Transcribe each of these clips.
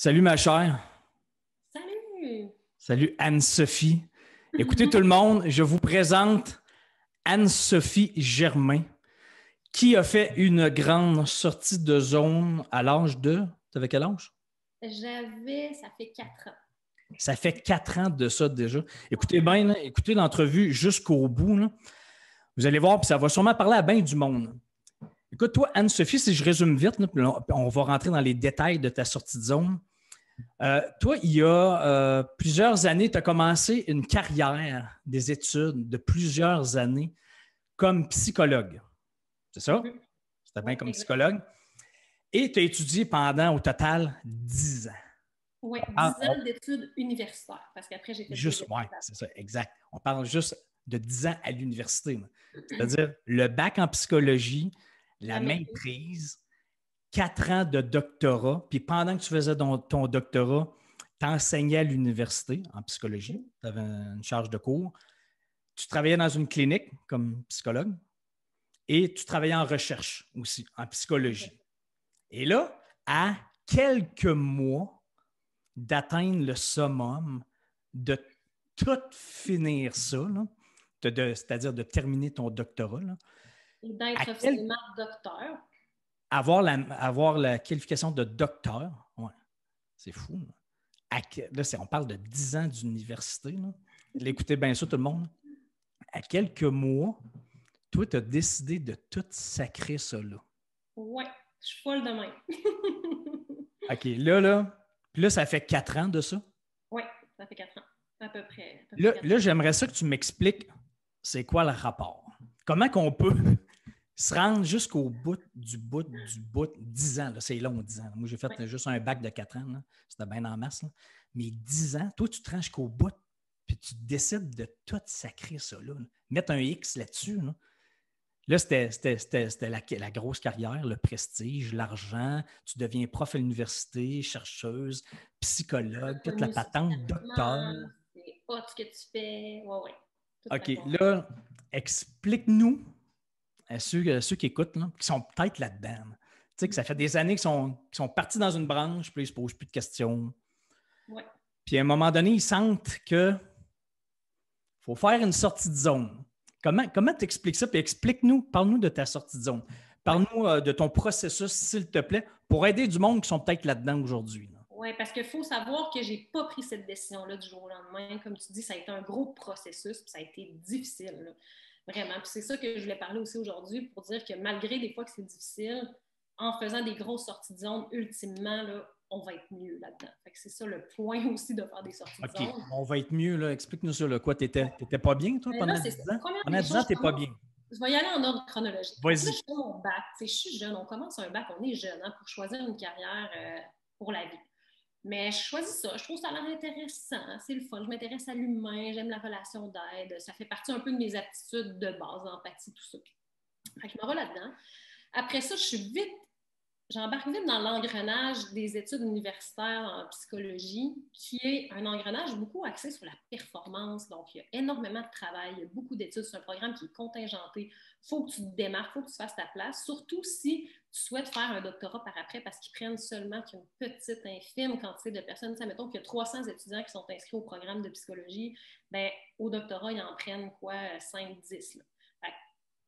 Salut ma chère. Salut! Salut Anne-Sophie. Écoutez tout le monde, je vous présente Anne-Sophie Germain qui a fait une grande sortie de zone à l'âge de... Tu avais quel âge? Ça fait 4 ans. Ça fait 4 ans de ça déjà. Écoutez bien, là, écoutez l'entrevue jusqu'au bout. Là. Vous allez voir, puis ça va sûrement parler à bien du monde. Écoute, toi, Anne-Sophie, si je résume vite, là, puis on va rentrer dans les détails de ta sortie de zone. Toi, il y a plusieurs années, tu as commencé une carrière des études de plusieurs années comme psychologue. C'est ça? C'était Oui, bien comme exact. psychologue. Et tu as étudié pendant au total 10 ans. Oui, Ah, 10 ans d'études universitaires, parce qu'après, j'ai fait des juste, études. ouais, c'est ça, exact. On parle juste de 10 ans à l'université. C'est-à-dire le bac en psychologie, la La maîtrise. maîtrise, 4 ans de doctorat, puis pendant que tu faisais ton doctorat, tu enseignais à l'université en psychologie, tu avais une charge de cours, tu travaillais dans une clinique comme psychologue et tu travaillais en recherche aussi, en psychologie. Et là, à quelques mois d'atteindre le summum, de tout finir ça, là, c'est-à-dire de terminer ton doctorat, là, Et à d'être quel, officiellement docteur. avoir la qualification de docteur, ouais, c'est fou. Là, on parle de 10 ans d'université. Là. Écoutez bien ça, tout le monde. À quelques mois, toi, tu as décidé de tout sacrer ça là. Oui, je suis folle de même. OK, là, puis là, ça fait 4 ans de ça. Oui, ça fait 4 ans, à peu près Là, 4 ans. j'aimerais ça que tu m'expliques c'est quoi le rapport. Comment qu'on peut se rendre jusqu'au bout, 10 ans. C'est long, 10 ans. Moi, j'ai fait Oui. juste un bac de 4 ans. Là. C'était bien en masse. Là. Mais 10 ans, toi, tu te rends jusqu'au bout, puis tu décides de tout sacrer ça là. Mettre un X là-dessus. Là. Là, c'était la grosse carrière, le prestige, l'argent. Tu deviens prof à l'université, chercheuse, psychologue, toute la Reconnu patente, docteur. socialement, c'est hot ce que tu fais. Oui, oui, toute la OK, confiance. là, explique-nous à ceux qui écoutent, là, qui sont peut-être là-dedans. Tu sais, que ça fait des années qu'ils sont partis dans une branche, puis ils ne se posent plus de questions. Oui. Puis à un moment donné, ils sentent que faut faire une sortie de zone. Comment tu expliques ça? Puis explique-nous, parle-nous de ta sortie de zone. Ouais. Parle-nous de ton processus, s'il te plaît, pour aider du monde qui sont peut-être là-dedans aujourd'hui. Là. Oui, parce qu'il faut savoir que je n'ai pas pris cette décision-là du jour au lendemain. Comme tu dis, ça a été un gros processus, puis ça a été difficile, là. Vraiment. Puis c'est ça que je voulais parler aussi aujourd'hui pour dire que malgré des fois que c'est difficile, en faisant des grosses sorties de zone, ultimement, là, on va être mieux là-dedans. Fait que c'est ça le point aussi de faire des sorties de OK, zone. on va être mieux. Là. Explique-nous ça. Là. Quoi, t'étais pas bien, toi, Mais là, pendant c'est ça. 10 ans? Première Pendant des 10 ans, choses, t'es pas bien. je vais y aller en ordre chronologique. Fait que là, je Vas-y. fais mon bac. Je suis jeune, on commence un bac, on est jeune hein, pour choisir une carrière pour la vie. Mais je choisis ça. Je trouve ça a l'air intéressant. C'est le fun. Je m'intéresse à l'humain. J'aime la relation d'aide. Ça fait partie un peu de mes aptitudes de base, empathie, tout ça. Fait que je me rends là-dedans. Après ça, j'embarque vite dans l'engrenage des études universitaires en psychologie, qui est un engrenage beaucoup axé sur la performance. Donc, il y a énormément de travail, il y a beaucoup d'études. C'est un programme qui est contingenté. Il faut que tu te démarques, il faut que tu fasses ta place, surtout si tu souhaites faire un doctorat par après, parce qu'ils prennent seulement qu'une petite, infime quantité de personnes. Ça, mettons qu'il y a 300 étudiants qui sont inscrits au programme de psychologie, ben, au doctorat, ils en prennent quoi, 5-10. Là.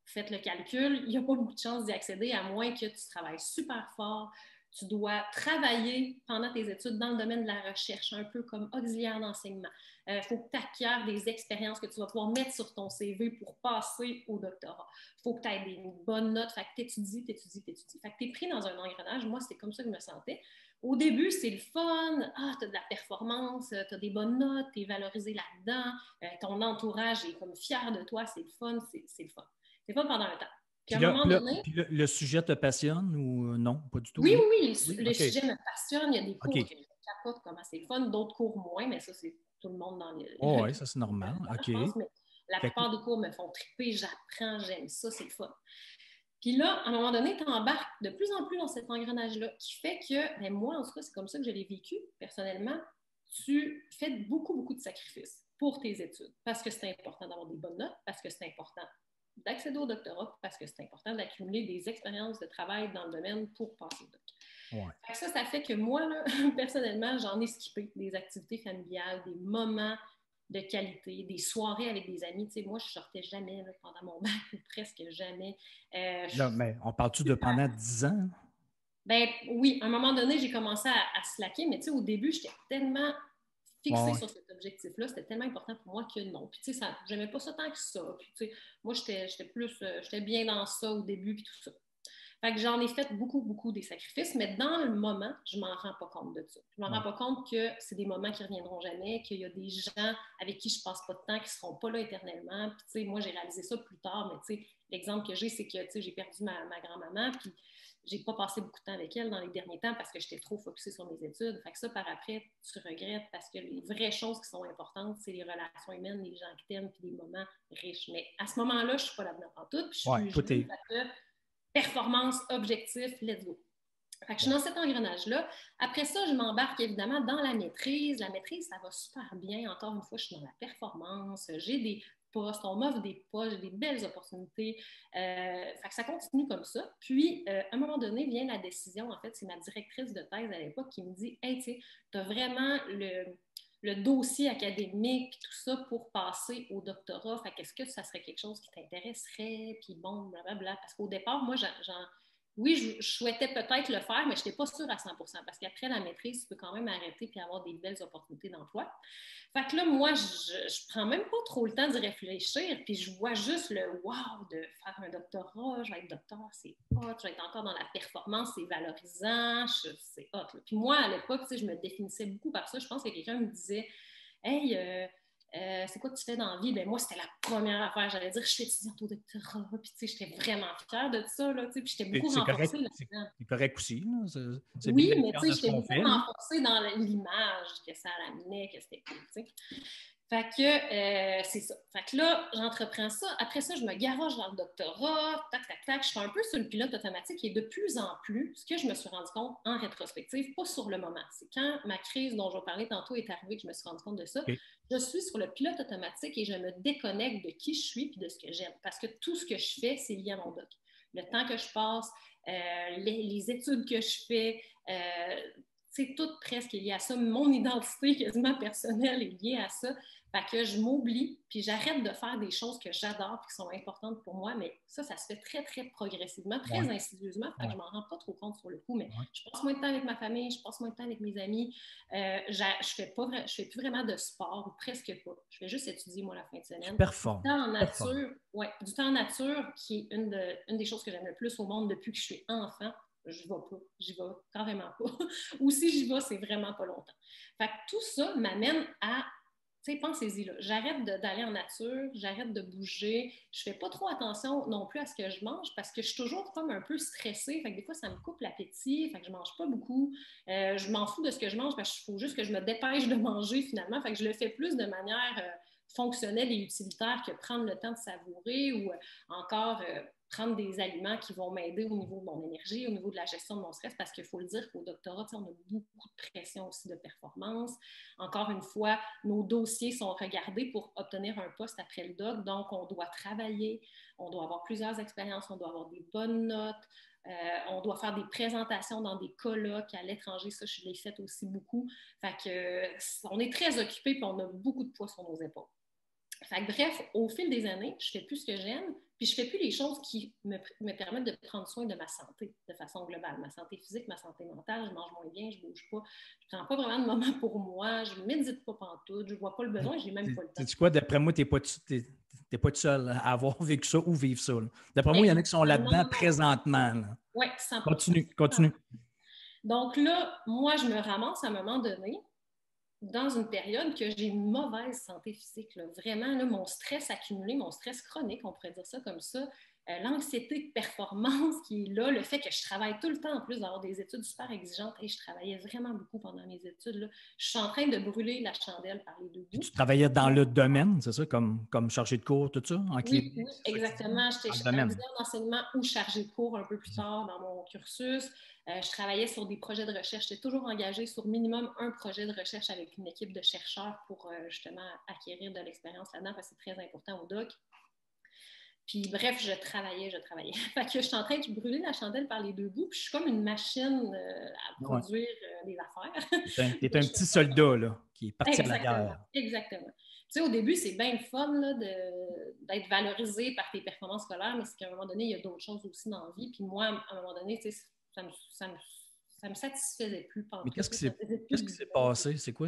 Faites le calcul, il n'y a pas beaucoup de chances d'y accéder à moins que tu travailles super fort. Tu dois travailler pendant tes études dans le domaine de la recherche, un peu comme auxiliaire d'enseignement. Il faut que tu acquières des expériences que tu vas pouvoir mettre sur ton CV pour passer au doctorat. Il faut que tu aies des bonnes notes. Fait que tu étudies. Fait que tu es pris dans un engrenage. Moi, c'est comme ça que je me sentais. Au début, c'est le fun. Ah, tu as de la performance, tu as des bonnes notes, tu es valorisé là-dedans. Ton entourage est comme fier de toi. C'est le fun, c'est le fun. C'est pas pendant un temps. Puis Puis à un là, moment donné, le sujet te passionne ou non? Pas du tout, oui, oui? oui, Oui, le OK. sujet me passionne. Il y a des cours OK. que je capote comment c'est le fun, d'autres cours moins, mais ça, c'est tout le monde dans Oh, oui, ça, c'est normal. OK. je pense, mais la Fait que, plupart des cours me font triper, j'apprends, j'aime ça, c'est le fun. Puis là, à un moment donné, tu embarques de plus en plus dans cet engrenage-là qui fait que, ben moi, en tout cas, c'est comme ça que je l'ai vécu personnellement, tu fais beaucoup, beaucoup de sacrifices pour tes études parce que c'est important d'avoir des bonnes notes, parce que c'est important d'accéder au doctorat, parce que c'est important d'accumuler des expériences de travail dans le domaine pour passer au doctorat. Ouais. Ça fait que moi, là, personnellement, j'en ai skippé des activités familiales, des moments de qualité, des soirées avec des amis. Tu sais, moi, je sortais jamais là, pendant mon bac, ou presque jamais. Là, mais on parle-tu de pendant 10 ans? Ben oui, à un moment donné, j'ai commencé à slacker, mais tu sais, au début, j'étais tellement Ouais, fixée ouais. sur cet objectif-là, c'était tellement important pour moi que non. Puis tu sais, j'aimais pas ça tant que ça. Puis tu sais, moi, j'étais bien dans ça au début, puis tout ça. Fait que j'en ai fait beaucoup, beaucoup des sacrifices, mais dans le moment, je m'en rends pas compte de ça. Je m'en Ouais. rends pas compte que c'est des moments qui reviendront jamais, qu'il y a des gens avec qui je passe pas de temps, qui seront pas là éternellement. Puis, tu sais, moi, j'ai réalisé ça plus tard, mais tu sais, l'exemple que j'ai, c'est que, tu sais, j'ai perdu ma grand-maman, puis j'ai pas passé beaucoup de temps avec elle dans les derniers temps parce que j'étais trop focusée sur mes études. Fait que ça, par après, tu regrettes parce que les vraies choses qui sont importantes, c'est les relations humaines, les gens qui t'aiment, puis des moments riches. Mais à ce moment-là, je suis pas là-dedans en tout, puis je suis Ouais, plus toi, jeune, fait que performance, objectif, let's go. Fait que je suis ouais. dans cet engrenage-là. Après ça, je m'embarque évidemment dans la maîtrise. La maîtrise, ça va super bien. Encore une fois, je suis dans la performance. J'ai des postes, on m'offre des postes, j'ai des belles opportunités. Fait que ça continue comme ça. Puis, à un moment donné, vient la décision. En fait, c'est ma directrice de thèse à l'époque qui me dit, hey, tu sais, tu as vraiment le dossier académique, tout ça pour passer au doctorat. Fait qu'est-ce que ça serait quelque chose qui t'intéresserait? Puis bon, blablabla. Parce qu'au départ, moi, oui, je souhaitais peut-être le faire, mais je n'étais pas sûre à 100% parce qu'après la maîtrise, tu peux quand même arrêter puis avoir des belles opportunités d'emploi. Fait que là, moi, je prends même pas trop le temps d'y réfléchir, puis je vois juste le wow de faire un doctorat, je vais être docteur, c'est hot, je vais être encore dans la performance, c'est valorisant, c'est hot. Là. Puis moi, à l'époque, tu sais, je me définissais beaucoup par ça. Je pense que quelqu'un me disait, hey, c'est quoi que tu fais dans la vie? Ben moi, c'était la première affaire. J'allais dire, je suis étudiante au doctorat. Puis, tu sais, j'étais vraiment fière de ça, là, tu sais, puis j'étais beaucoup C'est correct, renforcée là-dedans. c'est correct aussi, là. C'est bien Oui, d'être mais fier tu sais, de ce j'étais qu'on beaucoup fait, là. renforcée dans l'image que ça amenait, que c'était cool, tu sais. Fait que c'est ça. Fait que là, j'entreprends ça. Après ça, je me garoche dans le doctorat, tac, tac, tac. Je suis un peu sur le pilote automatique et de plus en plus, ce que je me suis rendu compte en rétrospective, pas sur le moment. C'est quand ma crise dont je vais parler tantôt est arrivée que je me suis rendu compte de ça. OK. Je suis sur le pilote automatique et je me déconnecte de qui je suis et de ce que j'aime. Parce que tout ce que je fais, c'est lié à mon doc. Le temps que je passe, les études que je fais, c'est tout presque lié à ça. Mon identité quasiment personnelle est liée à ça. Fait que je m'oublie, puis j'arrête de faire des choses que j'adore et qui sont importantes pour moi, mais ça se fait très, très progressivement, très Ouais, insidieusement, fait que ouais, je m'en rends pas trop compte sur le coup, mais ouais. je passe moins de temps avec ma famille, je passe moins de temps avec mes amis, je fais plus vraiment de sport, ou presque pas. Je fais juste étudier, moi, la fin de Tu semaine. Du performes. temps en Tu performes. nature, ouais, du temps en nature, qui est une des choses que j'aime le plus au monde depuis que je suis enfant. Je vais pas, j'y vais carrément pas. Ou si j'y vais, c'est vraiment pas longtemps. Fait que tout ça m'amène à, tu sais, pensez-y, là, j'arrête d'aller en nature, j'arrête de bouger, je fais pas trop attention non plus à ce que je mange parce que je suis toujours comme un peu stressée, fait que des fois, ça me coupe l'appétit, fait que je mange pas beaucoup, je m'en fous de ce que je mange parce qu'il faut juste que je me dépêche de manger finalement, fait que je le fais plus de manière fonctionnelle et utilitaire que prendre le temps de savourer ou encore prendre des aliments qui vont m'aider au niveau de mon énergie, au niveau de la gestion de mon stress, parce qu'il faut le dire qu'au doctorat, on a beaucoup de pression aussi de performance. Encore une fois, nos dossiers sont regardés pour obtenir un poste après le doc, donc on doit travailler, on doit avoir plusieurs expériences, on doit avoir des bonnes notes, on doit faire des présentations dans des colloques à l'étranger, ça je l'ai fait aussi beaucoup. Fait que, on est très occupé et on a beaucoup de poids sur nos épaules. Fait que, bref, au fil des années, je fais plus ce que j'aime, puis je fais plus les choses qui me permettent de prendre soin de ma santé de façon globale. Ma santé physique, ma santé mentale, je mange moins bien, je bouge pas, je prends pas vraiment de moment pour moi, je médite pas pantoute, je vois pas le besoin, j'ai même pas le temps. Sais-tu quoi? D'après moi, t'es pas tout seul à avoir vécu ça ou vivre ça, là. D'après moi, il y en a qui sont Exactement. Non, là-dedans non, non. présentement, là. Oui, 100%. Continue, continue. Donc là, moi, je me ramasse à un moment donné dans une période que j'ai une mauvaise santé physique. Là. Vraiment, là, mon stress accumulé, mon stress chronique, on pourrait dire ça comme ça, l'anxiété de performance qui est là, le fait que je travaille tout le temps en plus d'avoir des études super exigeantes. Et je travaillais vraiment beaucoup pendant mes études. Là. Je suis en train de brûler la chandelle par les deux Puis bouts. tu travaillais dans le domaine, c'est ça, comme chargé de cours, tout ça, en Oui, clinique, oui, c'est ça que tu dis? exactement. Dans le J'étais domaine. avisée d'enseignement ou chargée de cours un peu plus tard dans mon cursus. Je travaillais sur des projets de recherche. J'étais toujours engagée sur minimum un projet de recherche avec une équipe de chercheurs pour justement acquérir de l'expérience là-dedans parce que c'est très important au doc. Puis bref, je travaillais. Fait que je suis en train de brûler la chandelle par les deux bouts, puis je suis comme une machine à produire des affaires. T'es un petit soldat, là, qui est parti à la Exactement, guerre. exactement. Tu sais, au début, c'est bien le fun là, d'être valorisé par tes performances scolaires, mais c'est qu'à un moment donné, il y a d'autres choses aussi dans la vie. Puis moi, à un moment donné, tu sais, ça me satisfaisait plus Mais pantoute. qu'est-ce qui s'est Bien. passé? C'est quoi?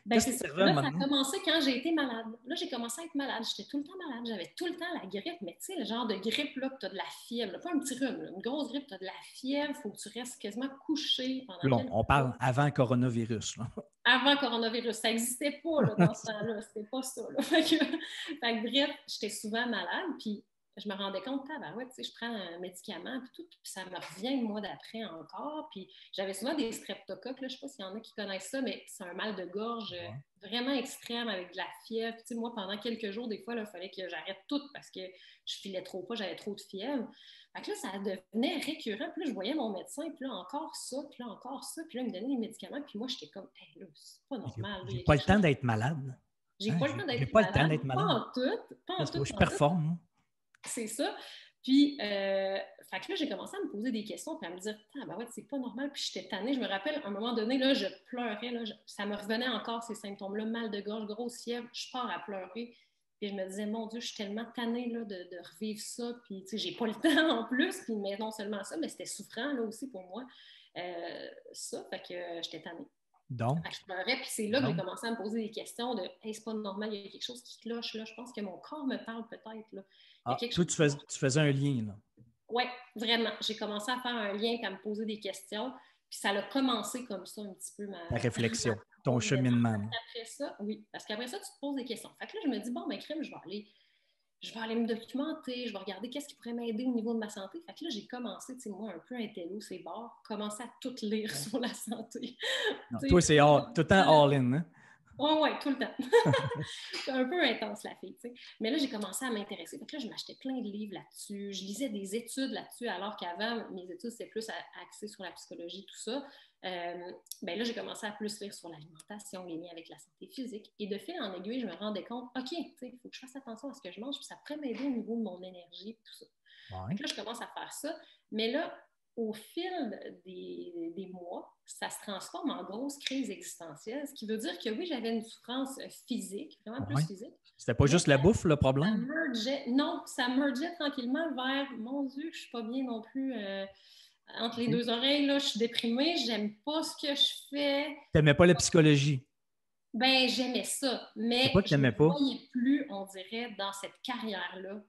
Ben, Qu'est-ce c'est qui ça. t'est arrivé à un Là, moment ça a donné? commencé quand j'ai été malade. Là, j'ai commencé à être malade. J'étais tout le temps malade. J'avais tout le temps la grippe. Mais tu sais, le genre de grippe, là, que tu as de la fièvre. Là, pas un petit rhume, là, une grosse grippe, tu as de la fièvre. Il faut que tu restes quasiment couché pendant Là, quelques on jours. parle avant le coronavirus, là. Avant le coronavirus. Ça n'existait pas là, dans ce temps-là. C'était pas ça. Là. Fait que, bref, j'étais souvent malade. Puis je me rendais compte, ouais, tu sais, je prends un médicament, puis tout, puis ça me revient le mois d'après encore. Puis j'avais souvent des streptocoques, là, je ne sais pas s'il y en a qui connaissent ça, mais c'est un mal de gorge vraiment extrême avec de la fièvre. Puis, tu sais, moi, pendant quelques jours, des fois, il fallait que j'arrête tout parce que je filais trop pas, j'avais trop de fièvre. Fait que là, ça devenait récurrent. Puis là, je voyais mon médecin, puis là, encore ça, puis là, encore ça. Puis là, il me donnait des médicaments, puis moi, j'étais comme, hey, là, c'est pas normal. J'ai pas le temps d'être malade. J'ai pas le temps J'ai d'être pas le temps malade. d'être Pas malade. en tout. Pas en tout. Je performe, moi. C'est ça. Puis, fait que là, j'ai commencé à me poser des questions puis à me dire, ben ouais, c'est pas normal. Puis j'étais tannée. Je me rappelle, à un moment donné, là, je pleurais. Là, ça me revenait encore, ces symptômes-là, mal de gorge, grosse fièvre. Je pars à pleurer. Puis je me disais, mon Dieu, je suis tellement tannée là, de revivre ça. Puis, tu sais, j'ai pas le temps en plus. Puis, mais non seulement ça, mais c'était souffrant là aussi pour moi. Ça, fait que j'étais tannée. Donc, je pleurais, puis c'est là que j'ai commencé à me poser des questions de hey, c'est pas normal, il y a quelque chose qui cloche là, je pense que mon corps me parle peut-être. Là. Toi, tu faisais un lien, là. Oui, vraiment. J'ai commencé à faire un lien et à me poser des questions. Puis ça a commencé comme ça un petit peu Ta réflexion, ton cheminement. Après ça, oui. Parce qu'après ça, tu te poses des questions. Fait que là, je me dis, bon, ben crème, je vais aller me documenter, je vais regarder qu'est-ce qui pourrait m'aider au niveau de ma santé. Fait que là, j'ai commencé, tu sais, moi, un peu intello, c'est barre, commencer à tout lire sur la santé. Non, toi, c'est tout le temps all-in, hein? Oui, tout le temps. C'est un peu intense, la fille, tu sais. Mais là, j'ai commencé à m'intéresser. Fait que là, je m'achetais plein de livres là-dessus. Je lisais des études là-dessus, alors qu'avant, mes études, c'était plus axé sur la psychologie, tout ça. Ben là, j'ai commencé à plus lire sur l'alimentation, les liens avec la santé physique. Et de fil en aiguille, je me rendais compte, OK, tu sais, il faut que je fasse attention à ce que je mange, puis ça pourrait m'aider au niveau de mon énergie, tout ça. Ouais. Là, je commence à faire ça. Mais là, au fil des mois, ça se transforme en grosse crise existentielle, ce qui veut dire que oui, j'avais une souffrance physique, vraiment plus physique. C'était pas juste la bouffe, le problème? Ça mergeait tranquillement vers « Mon Dieu, je suis pas bien non plus entre les deux oreilles, là, je suis déprimée, j'aime pas ce que je fais. » T'aimais pas la psychologie? Ben, j'aimais ça, mais je ne me voyais plus, on dirait, dans cette carrière-là.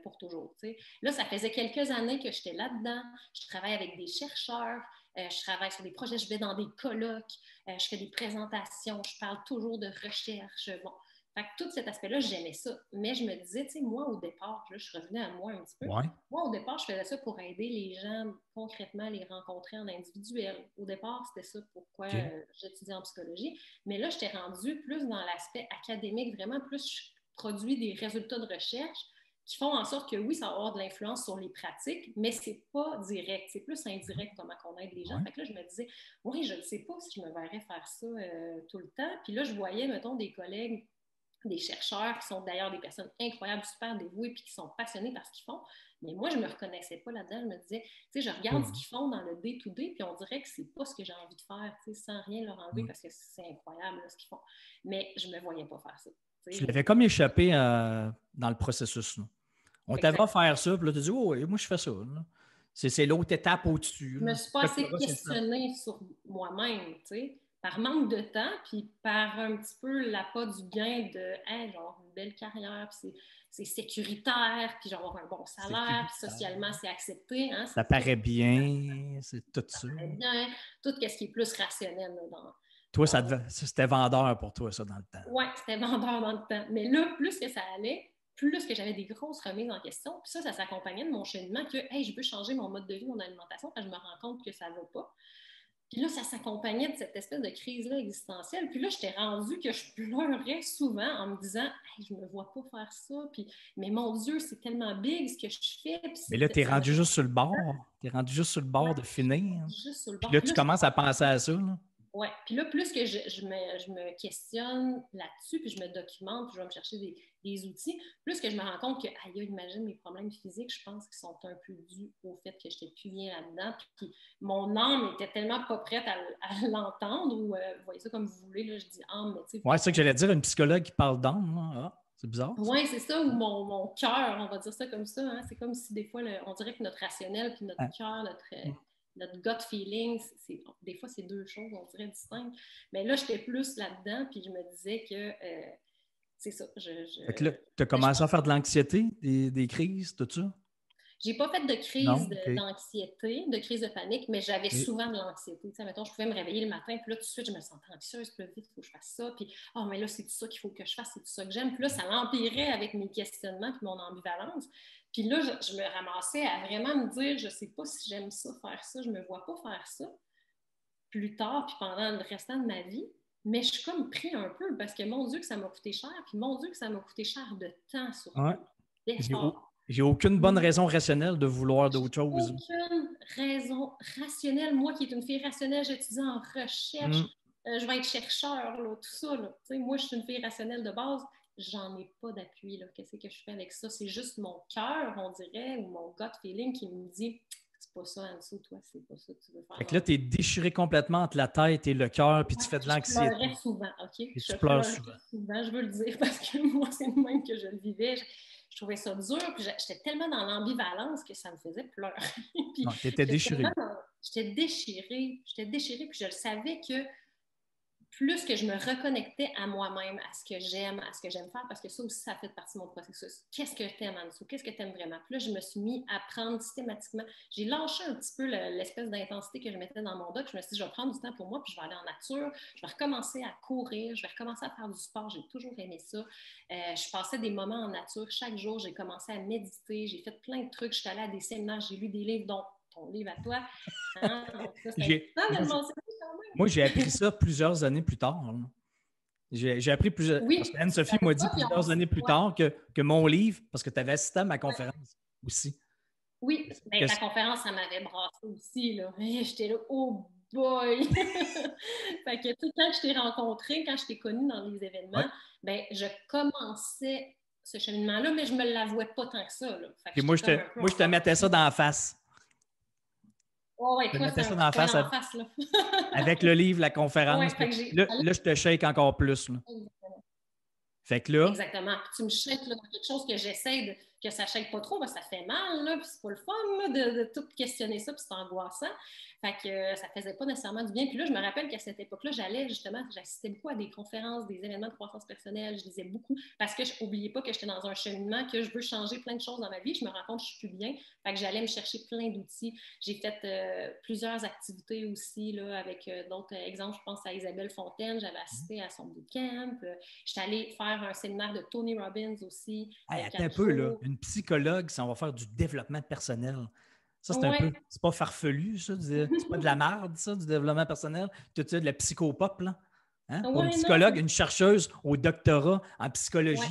Pour toujours. T'sais. Là, ça faisait quelques années que j'étais là-dedans. Je travaille avec des chercheurs, je travaille sur des projets, je vais dans des colloques, je fais des présentations, je parle toujours de recherche. Bon, fait que tout cet aspect-là, j'aimais ça. Mais je me disais, tu sais, moi, au départ, là, je revenais à moi un petit peu. Ouais. Moi, au départ, je faisais ça pour aider les gens concrètement, les rencontrer en individuel. Au départ, c'était ça pourquoi j'étudiais en psychologie. Mais là, j'étais rendue plus dans l'aspect académique, vraiment plus je produis des résultats de recherche qui font en sorte que oui, ça va avoir de l'influence sur les pratiques, mais c'est pas direct, c'est plus indirect comment on aide les gens. Fait que là, je me disais, oui, je ne sais pas si je me verrais faire ça tout le temps. Puis là, je voyais, mettons, des collègues, des chercheurs qui sont d'ailleurs des personnes incroyables, super dévouées, puis qui sont passionnés par ce qu'ils font. Mais moi, je ne me reconnaissais pas là-dedans. Je me disais, tu sais, je regarde ce qu'ils font dans le day-to-day, puis on dirait que c'est pas ce que j'ai envie de faire, tu sais, sans rien leur enlever, parce que c'est incroyable là, ce qu'ils font. Mais je ne me voyais pas faire ça. Tu l'avais comme échappé dans le processus. Là. On t'avait offert ça, puis là, tu as dit, oh, moi, je fais ça. C'est l'autre étape au-dessus. Je me suis pas assez questionnée sur moi-même, tu sais, par manque de temps, puis par un petit peu l'appât du gain de, hey, genre, une belle carrière, puis c'est sécuritaire, puis genre, un bon salaire, puis socialement, c'est accepté. Hein, ça paraît bien, c'est tout ça. Ça paraît bien, tout ce qui est plus rationnel là, dans. Toi, c'était vendeur pour toi, ça, dans le temps. Oui, c'était vendeur dans le temps. Mais là, plus que ça allait, plus que j'avais des grosses remises en question. Puis ça s'accompagnait de mon cheminement que, hey, je veux changer mon mode de vie, mon alimentation, quand je me rends compte que ça ne va pas. Puis là, ça s'accompagnait de cette espèce de crise-là existentielle. Puis là, j'étais rendue que je pleurais souvent en me disant, hey, je ne me vois pas faire ça. Puis, mais mon Dieu, c'est tellement big ce que je fais. Puis mais là, tu es rendu juste sur le bord. Tu es rendu juste sur le bord de finir. Juste sur le bord. Puis là, tu commences à penser à ça. Là. Ouais. Puis là, plus que je me questionne là-dessus, puis je me documente, puis je vais me chercher des outils, plus que je me rends compte que, aïe, imagine mes problèmes physiques, je pense qu'ils sont un peu dus au fait que je n'étais plus bien là-dedans, puis mon âme était tellement pas prête à l'entendre, ou vous voyez ça comme vous voulez, là, je dis âme, mais tu sais. Ouais, c'est ça que j'allais dire, une psychologue qui parle d'âme. Ah, c'est bizarre. Oui, c'est ça, ou mon cœur, on va dire ça comme ça. Hein? C'est comme si des fois, on dirait que notre rationnel puis notre Ah. cœur, notre gut feeling, des fois, c'est deux choses, on dirait distinctes. Mais là, j'étais plus là-dedans, puis je me disais que c'est ça. Fait que là, tu as commencé à faire de l'anxiété, des crises, tout ça? J'ai pas fait de crise Non? OK. d'anxiété, de crise de panique, mais j'avais OK. souvent de l'anxiété. Tu sais, mettons, je pouvais me réveiller le matin, puis là, tout de suite, je me sentais anxieuse, puis là, vite, il faut que je fasse ça, puis oh, mais là, c'est tout ça qu'il faut que je fasse, c'est tout ça que j'aime. Puis là, ça l'empirait avec mes questionnements, puis mon ambivalence. Puis là, je me ramassais à vraiment me dire, je sais pas si j'aime ça, faire ça, je me vois pas faire ça plus tard, puis pendant le restant de ma vie. Mais je suis comme pris un peu, parce que mon Dieu, que ça m'a coûté cher, puis mon Dieu, que ça m'a coûté cher de temps, surtout, Ouais. d'effort. J'ai aucune bonne raison rationnelle de vouloir d'autres choses. Aucune raison rationnelle. Moi qui est une fille rationnelle, j'étudie en recherche, je vais être chercheur, là, tout ça. Là. Moi, je suis une fille rationnelle de base. J'en ai pas d'appui. Qu'est-ce que je fais avec ça? C'est juste mon cœur, on dirait, ou mon gut feeling qui me dit c'est pas ça, Anne-Sou, toi, c'est pas ça que tu veux faire. Fait que là, tu es déchiré complètement entre la tête et le cœur, puis tu fais de l'anxiété. Je pleurais souvent, OK? Et Je tu pleures pleurais souvent. souvent, je veux le dire, parce que moi, c'est le même que je le vivais. Je trouvais ça dur, puis j'étais tellement dans l'ambivalence que ça me faisait pleurer. Puis Non, tu étais déchiré. j'étais déchirée, puis je le savais que plus que je me reconnectais à moi-même, à ce que j'aime faire, parce que ça aussi, ça fait partie de mon processus. Qu'est-ce que tu aimes, Anne-Sou? Qu'est-ce que tu aimes vraiment? Puis là, je me suis mis à prendre systématiquement. J'ai lâché un petit peu l'espèce d'intensité que je mettais dans mon doc. Je me suis dit, je vais prendre du temps pour moi, puis je vais aller en nature. Je vais recommencer à courir. Je vais recommencer à faire du sport. J'ai toujours aimé ça. Je passais des moments en nature. Chaque jour, j'ai commencé à méditer. J'ai fait plein de trucs. Je suis allée à des séminaires. J'ai lu des livres, dont ton livre à toi. Hein? Donc, ça, c'est moi, j'ai appris ça plusieurs années plus tard. J'ai appris plusieurs. Oui, parce qu'Anne-Sophie m'a dit plusieurs années plus tard que mon livre, parce que tu avais assisté à ma conférence aussi. Oui, mais ta conférence, ça m'avait brassé aussi. Là. J'étais là, oh boy! Fait que tout quand je t'ai rencontré, quand je t'ai connue dans les événements, ben, je commençais ce cheminement-là, mais je ne me l'avouais pas tant que ça. Là. Fait que moi, je te mettais ça dans la face. Oh, ouais, je te toi, mettais c'est ça un dans la face, là. avec le livre, la conférence. Ouais, là, je te shake encore plus. Là. Fait que là. Exactement. Puis tu me shakes dans quelque chose que j'essaie que ça ne shake pas trop, parce que ça fait mal, là, puis c'est pas le fun là, de tout questionner ça, puis c'est angoissant. Fait que ça faisait pas nécessairement du bien. Puis là, je me rappelle qu'à cette époque-là, j'assistais beaucoup à des conférences, des événements de croissance personnelle, je lisais beaucoup, parce que je n'oubliais pas que j'étais dans un cheminement, que je veux changer plein de choses dans ma vie. Je me rends compte que je suis plus bien. Fait que j'allais me chercher plein d'outils. J'ai fait plusieurs activités aussi, là, avec d'autres exemples. Je pense à Isabelle Fontaine, j'avais assisté à son bootcamp. J'étais allée faire un séminaire de Tony Robbins aussi. Hey, attends un peu, là. Une psychologue, ça, on va faire du développement personnel. Ça, c'est un peu. C'est pas farfelu, ça. C'est pas de la merde, ça, du développement personnel. Tu as de la psychopop, là. Hein? Pour une psychologue, une chercheuse au doctorat en psychologie.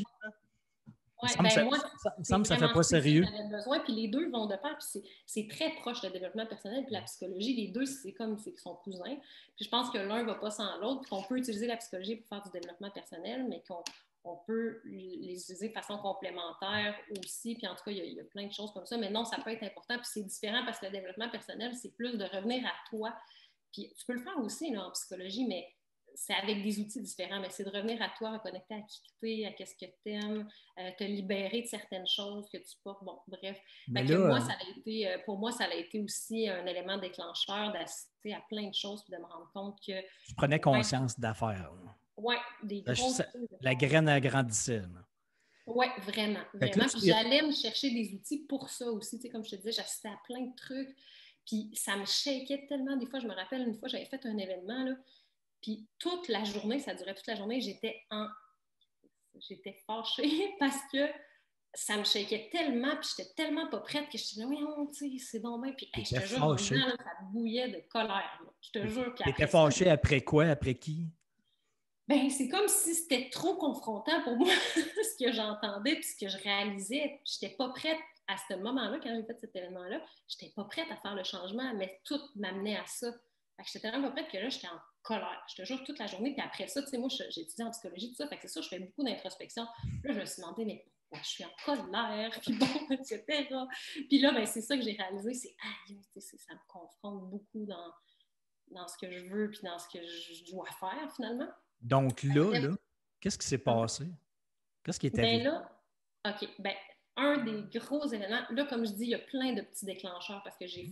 Ouais, il me semble que ça ne fait pas sérieux. Besoin, puis les deux vont de pair, puis c'est très proche le développement personnel puis la psychologie. Les deux, c'est comme c'est son cousin. Puis je pense que l'un ne va pas sans l'autre, puis qu'on peut utiliser la psychologie pour faire du développement personnel, mais qu'on peut les utiliser de façon complémentaire aussi. Puis en tout cas, il y a plein de choses comme ça. Mais non, ça peut être important. Puis c'est différent parce que le développement personnel, c'est plus de revenir à toi. Puis tu peux le faire aussi là, en psychologie, mais c'est avec des outils différents, mais c'est de revenir à toi, reconnecter à qui tu es, à qu'est-ce que tu aimes, te libérer de certaines choses que tu portes. Bon, bref. Pour moi, ça a été aussi un élément déclencheur d'assister à plein de choses et de me rendre compte que... Tu prenais conscience d'affaires. Oui, des grosses choses. La graine agrandissait. Oui, vraiment. Vraiment. Puis j'allais me chercher des outils pour ça aussi. Tu sais, comme je te disais, j'assistais à plein de trucs. Puis ça me shakeait tellement. Des fois, je me rappelle, une fois, j'avais fait un événement, là, puis toute la journée, ça durait toute la journée, j'étais fâchée parce que ça me shakeait tellement, puis j'étais tellement pas prête que je disais, oui, tu sais, c'est donc bien. Puis je te jure, ça bouillait de colère. Là. Je te jure. Tu étais fâchée après quoi? Après qui? Ben, c'est comme si c'était trop confrontant pour moi, ce que j'entendais puis ce que je réalisais. Je n'étais pas prête à ce moment-là, quand j'ai fait cet événement-là, je n'étais pas prête à faire le changement, mais tout m'amenait à ça. Fait que j'étais tellement pas prête que là, j'étais en colère. Je te jure, toute la journée. Puis après ça, tu sais, moi, j'ai étudié en psychologie, tout ça. Fait que c'est sûr, je fais beaucoup d'introspection. Là, je me suis demandé, mais pourquoi je suis en colère? Puis bon, etc. Puis là, ben, c'est ça que j'ai réalisé, c'est, ça me confronte beaucoup dans ce que je veux puis dans ce que je dois faire, finalement. Donc là, qu'est-ce qui s'est passé? Qu'est-ce qui est Ben arrivé? là, OK, ben un des gros éléments, là, comme je dis, il y a plein de petits déclencheurs parce que j'ai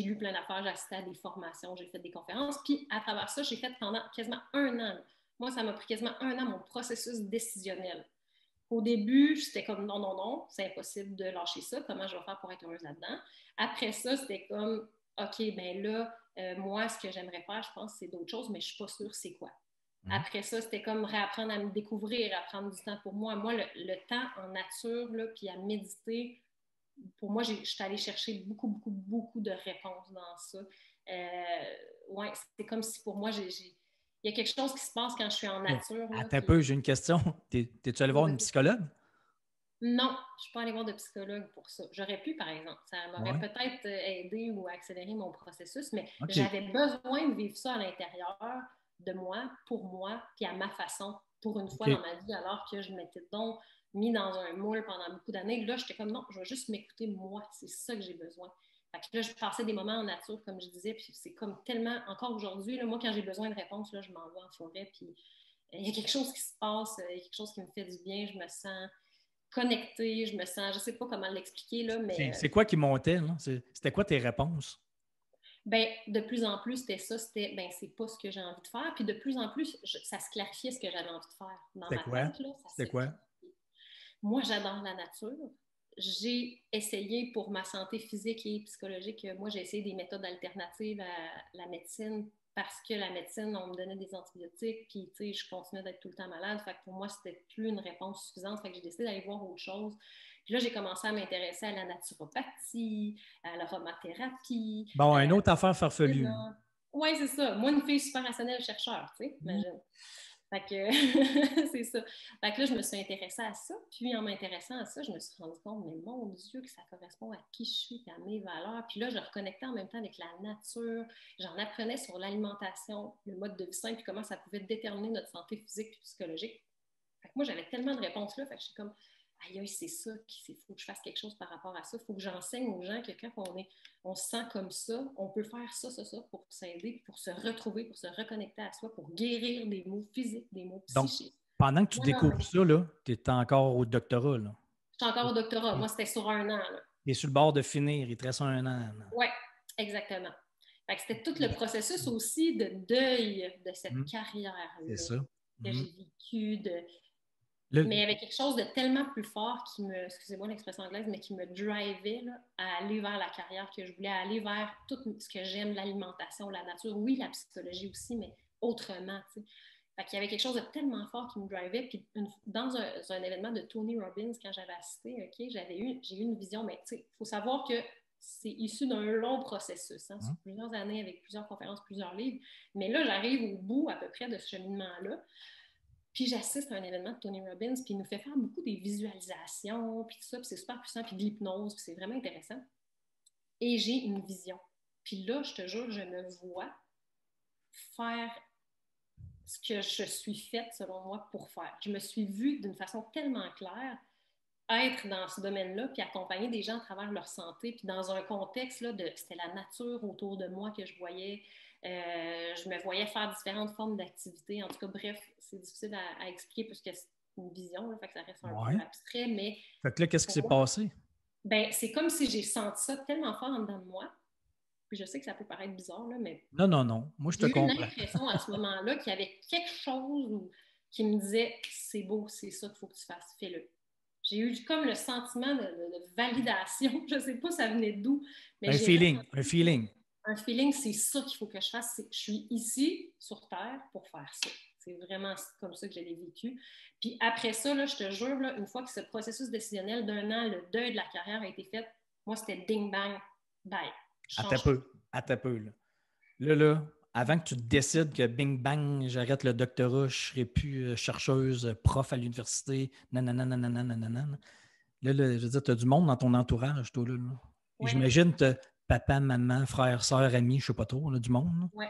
lu plein d'affaires, j'ai assisté à des formations, j'ai fait des conférences, puis à travers ça, j'ai fait pendant quasiment un an. Là. Moi, ça m'a pris quasiment un an mon processus décisionnel. Au début, c'était comme non, non, non, c'est impossible de lâcher ça. Comment je vais faire pour être heureuse là-dedans? Après ça, c'était comme OK, ben là, moi, ce que j'aimerais faire, je pense, c'est d'autres choses, mais je ne suis pas sûre c'est quoi. Après ça, c'était comme réapprendre à me découvrir, à prendre du temps pour moi. Moi, le temps en nature, là, puis à méditer, pour moi, je suis allée chercher beaucoup, beaucoup, beaucoup de réponses dans ça. Ouais, c'est comme si pour moi, il y a quelque chose qui se passe quand je suis en Mais nature. Là, attends un puis... peu, j'ai une question. T'es-tu allé voir une psychologue? Non, je ne suis pas allée voir de psychologue pour ça. J'aurais pu, par exemple. Ça m'aurait Ouais. peut-être aidé ou accéléré mon processus, mais OK. j'avais besoin de vivre ça à l'intérieur de moi, pour moi, puis à ma façon, pour une fois OK. dans ma vie, alors que je m'étais donc mis dans un moule pendant beaucoup d'années. Là, j'étais comme non, je vais juste m'écouter moi. C'est ça que j'ai besoin. Fait que là, je passais des moments en nature, comme je disais, puis c'est comme tellement, encore aujourd'hui, moi, quand j'ai besoin de réponses, là, je m'en vais en forêt, puis il y a quelque chose qui se passe, il y a quelque chose qui me fait du bien, je me sens connectée, je me sens, je sais pas comment l'expliquer, là, mais C'est quoi qui montait, là? C'était quoi tes réponses? ben, de plus en plus, c'était ça, c'était, ben, c'est pas ce que j'ai envie de faire. Puis de plus en plus, ça se clarifiait ce que j'avais envie de faire. Dans C'était ma quoi? tête, là, ça C'était s'est quoi? clarifié. Moi, j'adore la nature. J'ai essayé pour ma santé physique et psychologique, moi, j'ai essayé des méthodes alternatives à la médecine parce que la médecine, on me donnait des antibiotiques, puis, tu sais, je continuais d'être tout le temps malade. Fait que pour moi, c'était plus une réponse suffisante. Fait que j'ai décidé d'aller voir autre chose. Puis là, j'ai commencé à m'intéresser à la naturopathie, à l'aromathérapie, Bon, à une la autre affaire farfelue. oui, c'est ça. Moi, une fille super rationnelle chercheur, tu sais, Mm. imagine. Fait que c'est ça. Fait que là, je me suis intéressée à ça. Puis en m'intéressant à ça, je me suis rendu compte, mais mon Dieu, que ça correspond à qui je suis et à mes valeurs. Puis là, je reconnectais en même temps avec la nature. J'en apprenais sur l'alimentation, le mode de vie sain, puis comment ça pouvait déterminer notre santé physique et psychologique. Fait que moi, j'avais tellement de réponses là. Fait que je suis comme, aïe, c'est ça, il faut que je fasse quelque chose par rapport à ça. Il faut que j'enseigne aux gens que quand on se sent comme ça, on peut faire ça, pour s'aider, pour se retrouver, pour se reconnecter à soi, pour guérir des maux physiques, des maux Donc, psychiques. pendant que tu Voilà. découvres ça, tu es encore au doctorat, là. Je suis encore au doctorat. Moi, c'était sur un an. Tu es sur le bord de finir. Il te reste un an. Oui, exactement. Fait que c'était tout le processus aussi de deuil de cette C'est carrière-là ça. que j'ai vécue, Le- mais avec quelque chose de tellement plus fort qui me, excusez-moi l'expression anglaise, mais qui me drivait là, à aller vers la carrière que je voulais, à aller vers tout ce que j'aime, l'alimentation, la nature, oui, la psychologie aussi, mais autrement, tu sais. Fait qu'il y avait quelque chose de tellement fort qui me drivait. Puis dans un événement de Tony Robbins, quand j'avais assisté, OK, j'ai eu une vision, mais tu sais, il faut savoir que c'est issu d'un long processus, hein, sur plusieurs années, avec plusieurs conférences, plusieurs livres. Mais là, j'arrive au bout à peu près de ce cheminement-là. Puis j'assiste à un événement de Tony Robbins, puis il nous fait faire beaucoup des visualisations, puis tout ça, puis c'est super puissant, puis de l'hypnose, puis c'est vraiment intéressant. Et j'ai une vision. Puis là, je te jure, je me vois faire ce que je suis faite, selon moi, pour faire. Je me suis vue d'une façon tellement claire être dans ce domaine-là, puis accompagner des gens à travers leur santé, puis dans un contexte, là, c'était la nature autour de moi que je voyais. Je me voyais faire différentes formes d'activités. En tout cas, bref, c'est difficile à expliquer puisque c'est une vision, là, fait que ça reste un peu abstrait, mais... Fait que là, qu'est-ce qui s'est passé? Ben, c'est comme si j'ai senti ça tellement fort en dedans de moi. Puis je sais que ça peut paraître bizarre, là, mais Non, non, non. Moi, je te j'ai eu comprends. l'impression à ce moment-là qu'il y avait quelque chose qui me disait c'est beau, c'est ça qu'il faut que tu fasses, fais-le. J'ai eu comme le sentiment de validation. Je ne sais pas ça venait d'où, mais Un j'ai feeling, ressenti un feeling. un feeling, c'est ça qu'il faut que je fasse. Je suis ici, sur Terre, pour faire ça. C'est vraiment comme ça que je l'ai vécu. Puis après ça, là, je te jure, là, une fois que ce processus décisionnel d'un an, le deuil de la carrière a été fait, moi, c'était ding, bang, bye. À peu. À peu, là, avant que tu te décides que bing bang, j'arrête le doctorat, je ne serai plus chercheuse, prof à l'université, nanana, nanana, nanana. Là, je veux dire, tu as du monde dans ton entourage, toi, là. Et Oui, j'imagine que papa, maman, frère, sœur, amis, je ne sais pas trop, là, du monde. oui.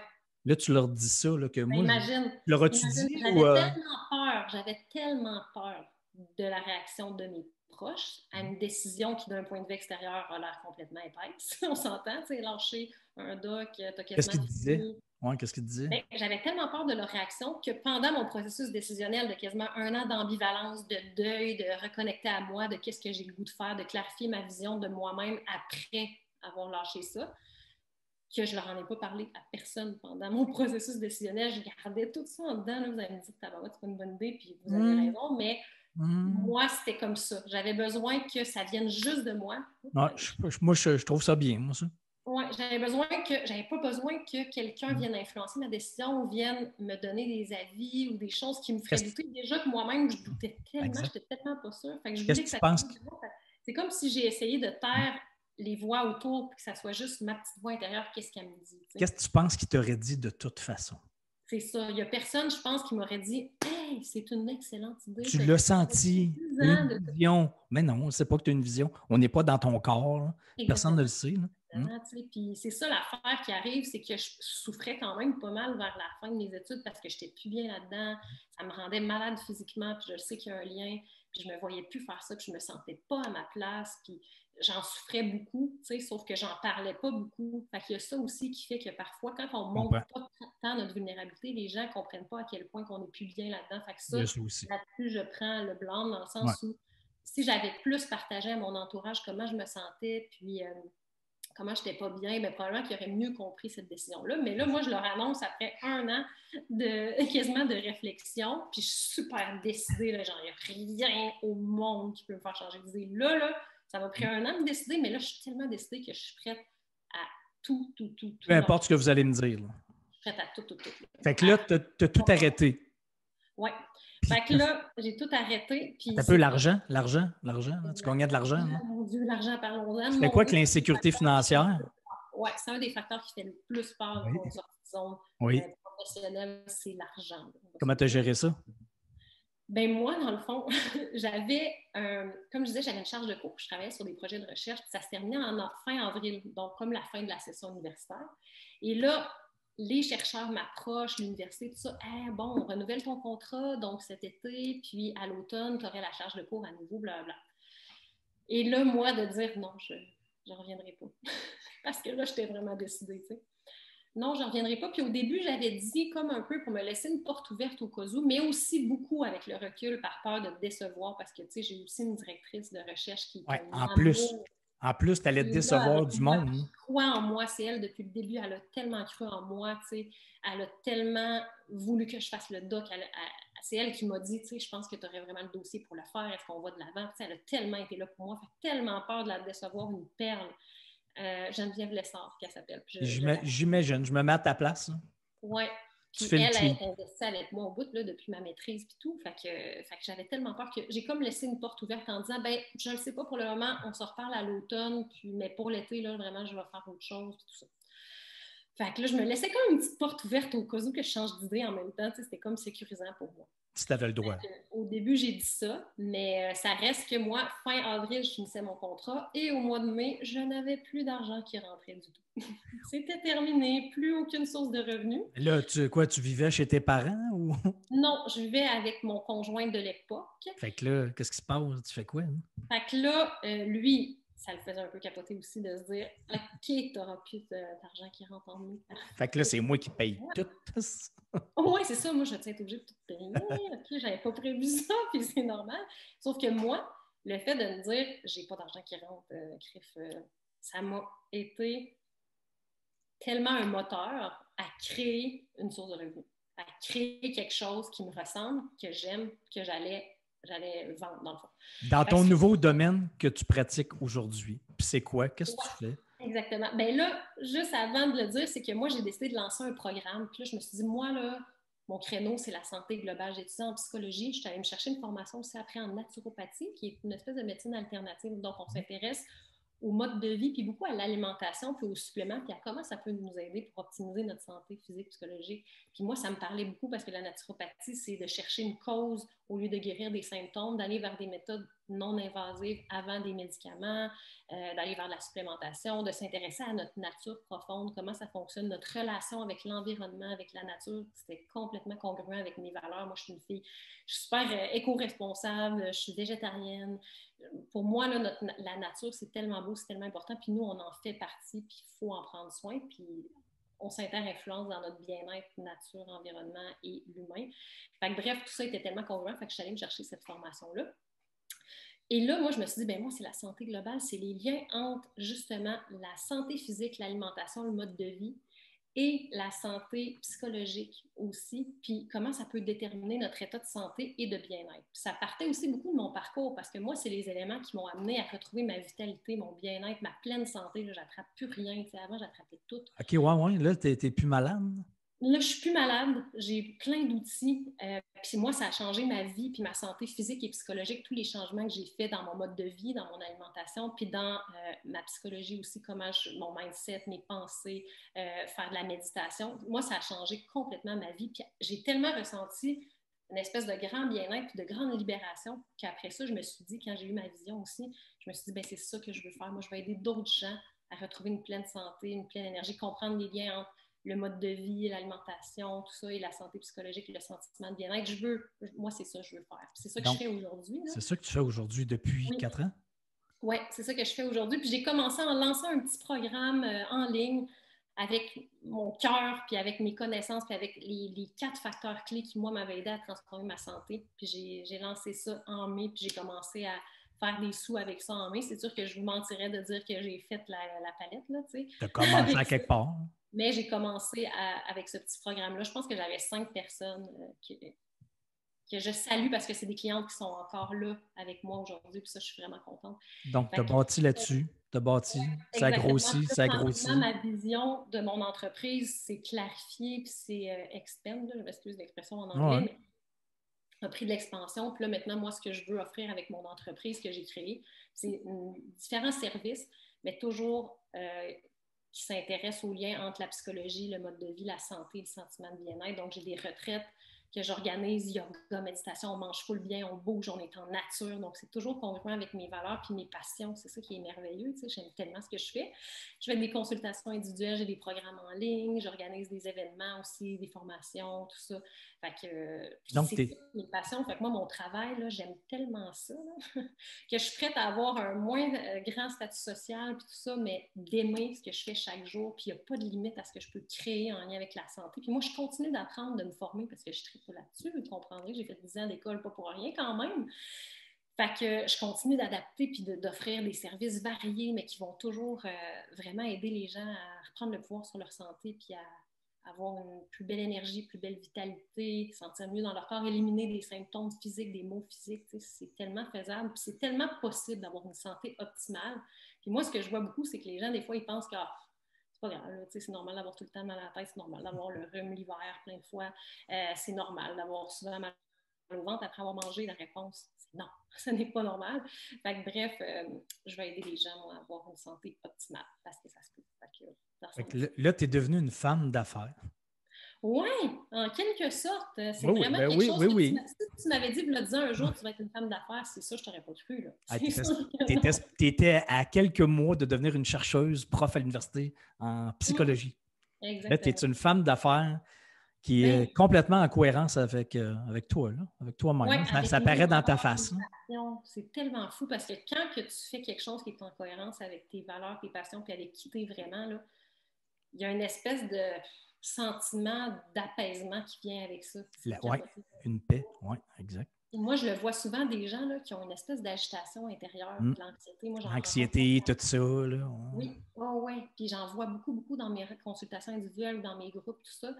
Là, tu leur dis ça, là, que Ben, moi, tu leur as-tu imagine, dit ou... j'avais tellement peur de la réaction de mes proches à une décision qui, d'un point de vue extérieur, a l'air complètement épaisse. On s'entend, tu sais, lâcher un doc, t'as Qu'est-ce quasiment qu'ils te disaient? fini. Ouais, qu'est-ce qu'ils te disaient? Ben, j'avais tellement peur de leur réaction que pendant mon processus décisionnel de quasiment 1 an d'ambivalence, de deuil, de reconnecter à moi, de qu'est-ce que j'ai le goût de faire, de clarifier ma vision de moi-même après avoir lâché ça, que je leur en ai pas parlé à personne pendant mon processus décisionnel. Je gardais tout ça en dedans. Là, vous allez me dire, tabarouette, c'est pas une bonne idée, puis vous avez raison, mais moi, c'était comme ça. J'avais besoin que ça vienne juste de moi. Ouais, moi, je trouve ça bien, moi, ça. Oui, j'avais pas besoin que quelqu'un vienne influencer ma décision ou vienne me donner des avis ou des choses qui me feraient douter. Déjà que moi-même, je doutais tellement, Exact. j'étais tellement pas sûre. Fait que je Qu'est-ce voulais que que tu ça penses? c'est comme si j'ai essayé de taire les voix autour puis que ça soit juste ma petite voix intérieure, qu'est-ce qu'elle me dit. Qu'est-ce que tu penses qu'il t'aurait dit de toute façon? C'est ça. Il n'y a personne, je pense, qui m'aurait dit Hey, c'est une excellente idée. Tu l'as senti, une De... vision. Mais non, on ne sait pas que tu as une vision. On n'est pas dans ton corps. Là. Personne ne le sait. Puis c'est ça l'affaire qui arrive, c'est que je souffrais quand même pas mal vers la fin de mes études parce que je n'étais plus bien là-dedans. Ça me rendait malade physiquement, puis je sais qu'il y a un lien, puis je ne me voyais plus faire ça, puis je ne me sentais pas à ma place, puis j'en souffrais beaucoup, sauf que j'en parlais pas beaucoup. Fait qu'il y a ça aussi qui fait que parfois, quand on montre pas tant notre vulnérabilité, les gens ne comprennent pas à quel point on n'est plus bien là-dedans. Fait que ça, là-dessus, je prends le blâme dans le sens où si j'avais plus partagé à mon entourage comment je me sentais, puis comment je n'étais pas bien, bien, probablement qu'ils auraient mieux compris cette décision-là. Mais là, moi, je leur annonce après 1 an quasiment de réflexion, puis je suis super décidée, là, genre, il n'y a rien au monde qui peut me faire changer d'idée. Là, ça m'a pris 1 an de décider, mais là, je suis tellement décidée que je suis prête à tout. Peu importe ce que vous allez me dire. Là. Je suis prête à tout. Fait que là, tu as tout arrêté. Oui. Fait que là, j'ai tout arrêté. C'est un peu l'argent. Hein? Tu gagnais de l'argent. Oh, mon Dieu, l'argent, parlons-en. C'était quoi que l'insécurité financière? Oui, c'est un des facteurs qui fait le plus peur pour une sortie de zone professionnelle, c'est l'argent. Comment tu as géré ça? Ben moi, dans le fond, comme je disais, j'avais une charge de cours. Je travaillais sur des projets de recherche, puis ça se terminait fin avril, donc comme la fin de la session universitaire. Et là, les chercheurs m'approchent, l'université, tout ça. Hey, bon, on renouvelle ton contrat, donc cet été, puis à l'automne, tu aurais la charge de cours à nouveau, blablabla. Et là, moi, de dire non, je ne reviendrai pas. Parce que là, j'étais vraiment décidée, tu sais. Non, je ne reviendrai pas. Puis au début, j'avais dit comme un peu pour me laisser une porte ouverte au cas où, mais aussi beaucoup avec le recul par peur de te décevoir parce que, tu sais, j'ai aussi une directrice de recherche qui... Oui, en plus, tu allais te décevoir du monde. Elle croit en moi, c'est elle depuis le début, elle a tellement cru en moi, tu sais, elle a tellement voulu que je fasse le doc, c'est elle qui m'a dit, tu sais, je pense que tu aurais vraiment le dossier pour le faire, est-ce qu'on va de l'avant? Tu sais, elle a tellement été là pour moi, fait tellement peur de la décevoir, une perle. Geneviève Lessard, qu'elle s'appelle. J'imagine, je me mets à ta place. Oui. Puis elle est investie avec moi au bout là, depuis ma maîtrise et tout. Fait que j'avais tellement peur que j'ai comme laissé une porte ouverte en disant ben je ne sais pas pour le moment, on se reparle à l'automne, mais pour l'été, là, vraiment, je vais faire autre chose et tout ça. Fait que là, je me laissais comme une petite porte ouverte au cas où que je change d'idée en même temps. C'était comme sécurisant pour moi. Si tu avais le droit. Au début, j'ai dit ça, mais ça reste que moi, fin avril, je finissais mon contrat et au mois de mai, je n'avais plus d'argent qui rentrait du tout. C'était terminé, plus aucune source de revenus. Là, tu vivais chez tes parents ou? Non, je vivais avec mon conjoint de l'époque. Fait que là, qu'est-ce qui se passe? Tu fais quoi? Hein? Fait que là, lui, ça le faisait un peu capoter aussi de se dire OK, t'auras plus d'argent qui rentre en nous. Fait que là, c'est moi qui paye tout. Oui, c'est ça. Moi, je tiens être obligée de tout payer. OK, j'avais pas prévu ça, puis c'est normal. Sauf que moi, le fait de me dire j'ai pas d'argent qui rentre, ça m'a été tellement un moteur à créer une source de revenus, à créer quelque chose qui me ressemble, que j'aime, que j'allais vendre, dans le fond. Dans ton nouveau domaine que tu pratiques aujourd'hui, puis c'est quoi? Qu'est-ce que tu fais? Exactement. Bien là, juste avant de le dire, c'est que moi, j'ai décidé de lancer un programme. Puis là, je me suis dit, moi, là, mon créneau, c'est la santé globale. J'ai étudié en psychologie. Je suis allée me chercher une formation aussi après en naturopathie, qui est une espèce de médecine alternative. Donc, on s'intéresse au mode de vie, puis beaucoup à l'alimentation, puis aux suppléments, puis à comment ça peut nous aider pour optimiser notre santé physique, psychologique. Puis moi, ça me parlait beaucoup parce que la naturopathie, c'est de chercher une cause au lieu de guérir des symptômes, d'aller vers des méthodes non invasive avant des médicaments, d'aller vers la supplémentation, de s'intéresser à notre nature profonde, comment ça fonctionne, notre relation avec l'environnement, avec la nature. C'était complètement congruent avec mes valeurs. Moi, je suis une fille, je suis super éco-responsable, je suis végétarienne. Pour moi, là, la nature, c'est tellement beau, c'est tellement important. Puis nous, on en fait partie, puis il faut en prendre soin. Puis on s'inter-influence dans notre bien-être, nature, environnement et l'humain. Fait que, bref, tout ça était tellement congruent, fait que je suis allée me chercher cette formation-là. Et là, moi, je me suis dit, ben moi, c'est la santé globale, c'est les liens entre justement la santé physique, l'alimentation, le mode de vie et la santé psychologique aussi, puis comment ça peut déterminer notre état de santé et de bien-être. Ça partait aussi beaucoup de mon parcours parce que moi, c'est les éléments qui m'ont amené à retrouver ma vitalité, mon bien-être, ma pleine santé. Là, j'attrape plus rien. Tu sais, avant, j'attrapais tout. OK, ouais. Là, t'es plus malade. Là, je suis plus malade, j'ai plein d'outils. Puis moi, ça a changé ma vie, puis ma santé physique et psychologique, tous les changements que j'ai faits dans mon mode de vie, dans mon alimentation, puis dans ma psychologie aussi, mon mindset, mes pensées, faire de la méditation. Moi, ça a changé complètement ma vie. Puis j'ai tellement ressenti une espèce de grand bien-être, puis de grande libération, qu'après ça, je me suis dit, quand j'ai eu ma vision aussi, je me suis dit, ben c'est ça que je veux faire. Moi, je vais aider d'autres gens à retrouver une pleine santé, une pleine énergie, comprendre les liens entre le mode de vie, l'alimentation, tout ça, et la santé psychologique, le sentiment de bien-être. Moi, c'est ça que je veux faire. C'est ça que je Donc, fais aujourd'hui. c'est ça que tu fais aujourd'hui depuis Oui. 4 ans? Oui, c'est ça que je fais aujourd'hui. Puis j'ai commencé en lançant un petit programme en ligne avec mon cœur, puis avec mes connaissances, puis avec les 4 facteurs clés qui, moi, m'avaient aidé à transformer ma santé. Puis j'ai lancé ça en mai, puis j'ai commencé à faire des sous avec ça en mai. C'est sûr que je vous mentirais de dire que j'ai fait la palette, là, tu sais. Tu as commencé à quelque part. Mais j'ai commencé avec ce petit programme-là. Je pense que j'avais 5 personnes que je salue parce que c'est des clientes qui sont encore là avec moi aujourd'hui. Puis ça, je suis vraiment contente. Donc, tu as Fait que, bâti là-dessus. Tu as bâti. ouais, Ça exactement. Puis grossit, là, ça tranquillement, grossit. ma vision de mon entreprise, c'est clarifié, puis c'est expand, je m'excuse l'expression en anglais, Ouais. mais a pris de l'expansion. Puis là, maintenant, moi, ce que je veux offrir avec mon entreprise que j'ai créée, c'est différents services, mais toujours qui s'intéressent aux liens entre la psychologie, le mode de vie, la santé, le sentiment de bien-être. Donc, j'ai des retraites que j'organise, yoga, méditation, on mange full bien, on bouge, on est en nature. Donc, c'est toujours congruent avec mes valeurs puis mes passions. C'est ça qui est merveilleux. Tu sais, j'aime tellement ce que je fais. Je fais des consultations individuelles, j'ai des programmes en ligne, j'organise des événements aussi, des formations, tout ça. Fait que, Donc, c'est toutes mes passions. Fait que moi, mon travail, là, j'aime tellement ça là, que je suis prête à avoir un moins grand statut social puis tout ça, mais d'aimer ce que je fais chaque jour. Puis il n'y a pas de limite à ce que je peux créer en lien avec la santé. Puis moi, je continue d'apprendre, de me former parce que je ne pas là-dessus. Vous comprendrez, j'ai fait 10 ans d'école, pas pour rien quand même. Fait que je continue d'adapter puis d'offrir des services variés, mais qui vont toujours vraiment aider les gens à reprendre le pouvoir sur leur santé puis à avoir une plus belle énergie, plus belle vitalité, sentir mieux dans leur corps, éliminer des symptômes physiques, des maux physiques. C'est tellement faisable, puis c'est tellement possible d'avoir une santé optimale. Puis moi, ce que je vois beaucoup, c'est que les gens, des fois, ils pensent que c'est pas grave, c'est normal d'avoir tout le temps mal à la tête, c'est normal d'avoir le rhume l'hiver plein de fois, c'est normal d'avoir souvent mal au ventre après avoir mangé. La réponse, c'est non, ce n'est pas normal. Fait que, bref, je vais aider les gens à avoir une santé optimale parce que ça se peut. Fait que là, tu es devenue une femme d'affaires. Oui, en quelque sorte. C'est Oui, vraiment ben quelque oui, chose oui, que oui. si tu m'avais dit, il me dit un jour, tu vas être une femme d'affaires, c'est ça, je t'aurais pas cru. Là. Ah, C'est tu sûr que non. étais à quelques mois de devenir une chercheuse, prof à l'université en psychologie. Là, tu es Exactement. une femme d'affaires qui Ben, est complètement en cohérence avec toi, là, avec ouais, toi-même. avec Ça mes paraît dans ta valeurs, face. mes passions, c'est tellement fou parce que quand que tu fais quelque chose qui est en cohérence avec tes valeurs, tes passions, puis avec qui tu es vraiment, là, il y a une espèce de sentiment d'apaisement qui vient avec ça. C'est Oui, capoté. une paix. Oui, exact. Et moi, je le vois souvent des gens là, qui ont une espèce d'agitation intérieure, Mm. de l'anxiété. Moi, j'en rencontre. L'anxiété, tout ça. Là, Oui, oui. Puis j'en vois beaucoup, beaucoup dans mes consultations individuelles, dans mes groupes, tout ça.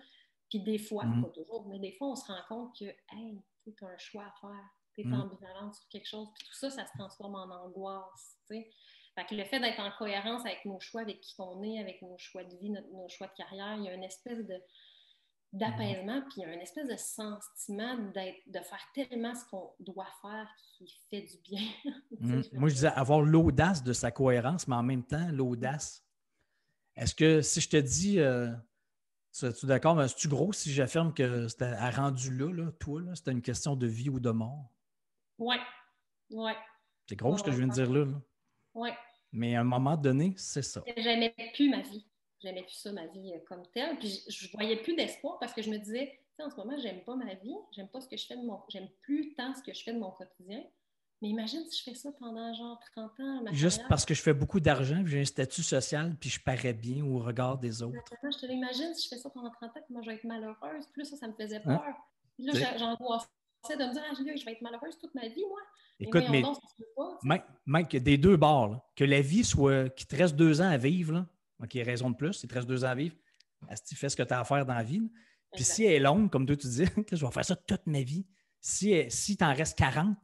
Puis des fois, Mm. pas toujours, mais des fois, on se rend compte que, hey, tu as un choix à faire. Tu es Mm. ambivalente sur quelque chose. Puis tout ça, ça se transforme en angoisse. T'sais. Fait que le fait d'être en cohérence avec nos choix, avec qui on est, avec nos choix de vie, nos choix de carrière, il y a une espèce d'apaisement, puis il y a une espèce de sentiment de faire tellement ce qu'on doit faire qui fait du bien. Moi, je disais avoir l'audace de sa cohérence, mais en même temps, l'audace. Est-ce que si je te dis, es-tu d'accord, mais es-tu gros si j'affirme que c'était rendu là, toi, là, c'était une question de vie ou de mort? Ouais, ouais. C'est gros ce que je viens de dire là. Oui. Mais à un moment donné, c'est ça. J'aimais plus ma vie. J'aimais plus ça, ma vie comme telle. Puis je voyais plus d'espoir parce que je me disais, en ce moment, j'aime pas ma vie, j'aime pas ce que je fais j'aime plus tant ce que je fais de mon quotidien. Mais imagine si je fais ça pendant genre 30 ans, ma Juste carrière. parce que je fais beaucoup d'argent, j'ai un statut social, puis je parais bien au regard des autres. Exactement, je te l'imagine si je fais ça pendant 30 ans, comment je vais être malheureuse. Plus ça me faisait Hein? peur. Puis là, j'angoissais de me dire, je vais être malheureuse toute ma vie, moi. Écoute, Mais voyons donc, ça se peut pas. Mike, des deux bords, là, que la vie soit, qu'il te reste 2 ans à vivre, là, OK, raison de plus, il te reste 2 ans à vivre, tu fais ce que tu as à faire dans la vie. Là. Puis si elle est longue, comme toi tu dis, je vais faire ça toute ma vie. Si t'en restes 40,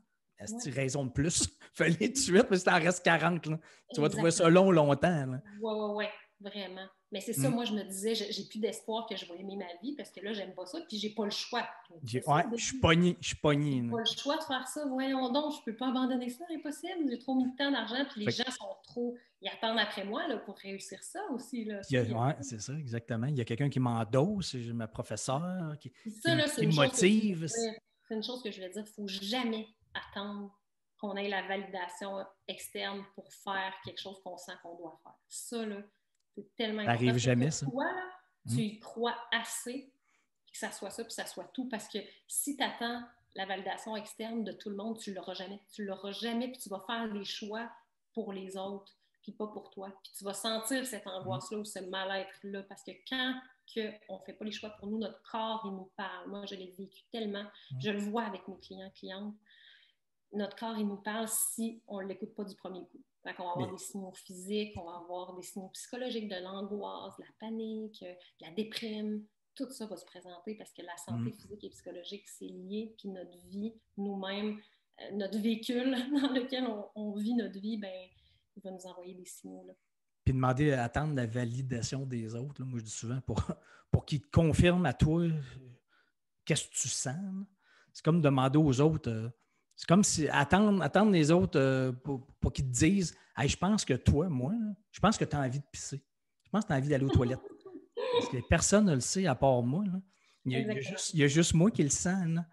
raison de plus, fais-les tout de suite, mais si t'en restes 40, là, tu vas trouver ça longtemps. Oui, vraiment. Mais c'est ça, moi, je me disais, j'ai plus d'espoir que je vais aimer ma vie parce que là, j'aime pas ça, puis j'ai pas le choix. Je suis pogné. J'ai pas le choix de faire ça. Voyons donc, je peux pas abandonner ça, impossible. J'ai trop mis de temps, d'argent, puis les gens sont trop. Ils attendent après moi là, pour réussir ça aussi. Oui, c'est ça, exactement. Il y a quelqu'un qui m'endosse, c'est ma professeure, qui me motive. C'est une chose que je voulais dire, il ne faut jamais attendre qu'on ait la validation externe pour faire quelque chose qu'on sent qu'on doit faire. Ça, là, c'est tellement important. Ça n'arrive jamais, ça. Toi, là, tu y crois assez, que ça soit ça, puis ça soit tout, parce que si tu attends la validation externe de tout le monde, tu ne l'auras jamais. Tu ne l'auras jamais, puis tu vas faire des choix pour les autres, puis pas pour toi. Puis tu vas sentir cette angoisse-là ou ce mal-être-là, parce que quand on ne fait pas les choix pour nous, notre corps, il nous parle. Moi, je l'ai vécu tellement. Je le vois avec mes clientes. Notre corps, il nous parle si on ne l'écoute pas du premier coup. Donc, on va avoir des signaux physiques, on va avoir des signaux psychologiques, de l'angoisse, de la panique, de la déprime. Tout ça va se présenter parce que la santé physique et psychologique, c'est lié. Puis notre vie, nous-mêmes, notre véhicule dans lequel on vit notre vie, ben, il va nous envoyer des signaux. Là. Puis demander à attendre la validation des autres, là, moi je dis souvent, pour qu'ils te confirment à toi qu'est-ce que tu sens. Là. C'est comme demander aux autres... c'est comme si attendre les autres pour qu'ils te disent hey, je pense que toi, moi, là, je pense que tu as envie de pisser. Je pense que tu as envie d'aller aux toilettes. Parce que personne ne le sait à part moi. Là. Il y a juste moi qui le sens. Là.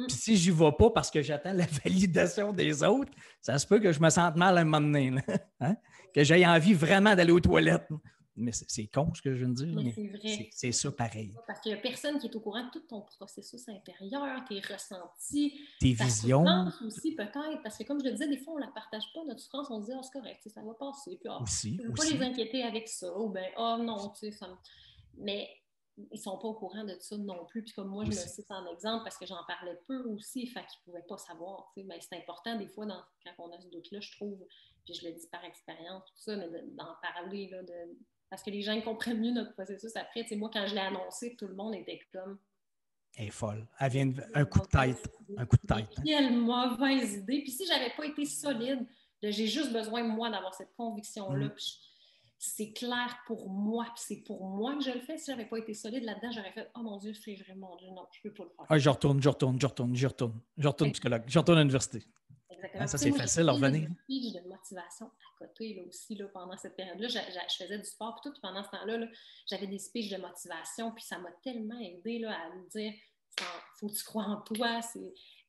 Puis si je n'y vais pas parce que j'attends la validation des autres, ça se peut que je me sente mal à un moment donné. Là. Hein? Que j'aie envie vraiment d'aller aux toilettes. Là. Mais c'est con ce que je viens de dire. Mais c'est vrai. C'est ça pareil. Parce qu'il n'y a personne qui est au courant de tout ton processus intérieur, tes ressentis, tes visions. Souffrance aussi peut-être. Parce que comme je le disais, des fois, on ne la partage pas, notre souffrance, on se dit « Ah, c'est correct, ça va passer. » Puis, je ne veux pas les inquiéter avec ça. Ou bien « Ah, non, tu sais, ça me... » Mais ils ne sont pas au courant de ça non plus. Puis comme moi, je me cite en exemple parce que j'en parlais peu aussi, fait qu'ils ne pouvaient pas savoir. Mais c'est important des fois quand on a ce doute-là, je trouve, puis je le dis par expérience, tout ça, mais d'en parler, là, parce que les gens comprennent mieux notre processus après. Moi, quand je l'ai annoncé, tout le monde était comme... Elle est folle. Elle vient un coup de tête. Un coup de tête. Hein? Quelle mauvaise idée. Puis si je n'avais pas été solide, j'ai juste besoin, moi, d'avoir cette conviction-là. Puis c'est clair pour moi, puis c'est pour moi que je le fais. Si je n'avais pas été solide là-dedans, j'aurais fait « Oh mon Dieu, c'est vrai, mon Dieu, non, je ne peux pas le faire. » Ah, je retourne psychologue. Je retourne à l'université. Exactement. Ah, ça, c'est facile à revenir. J'ai eu de motivation à côté là, aussi là, pendant cette période-là. Je faisais du sport et tout. Puis pendant ce temps-là, j'avais des speeches de motivation. Puis ça m'a tellement aidé là, à me dire faut que tu crois en toi,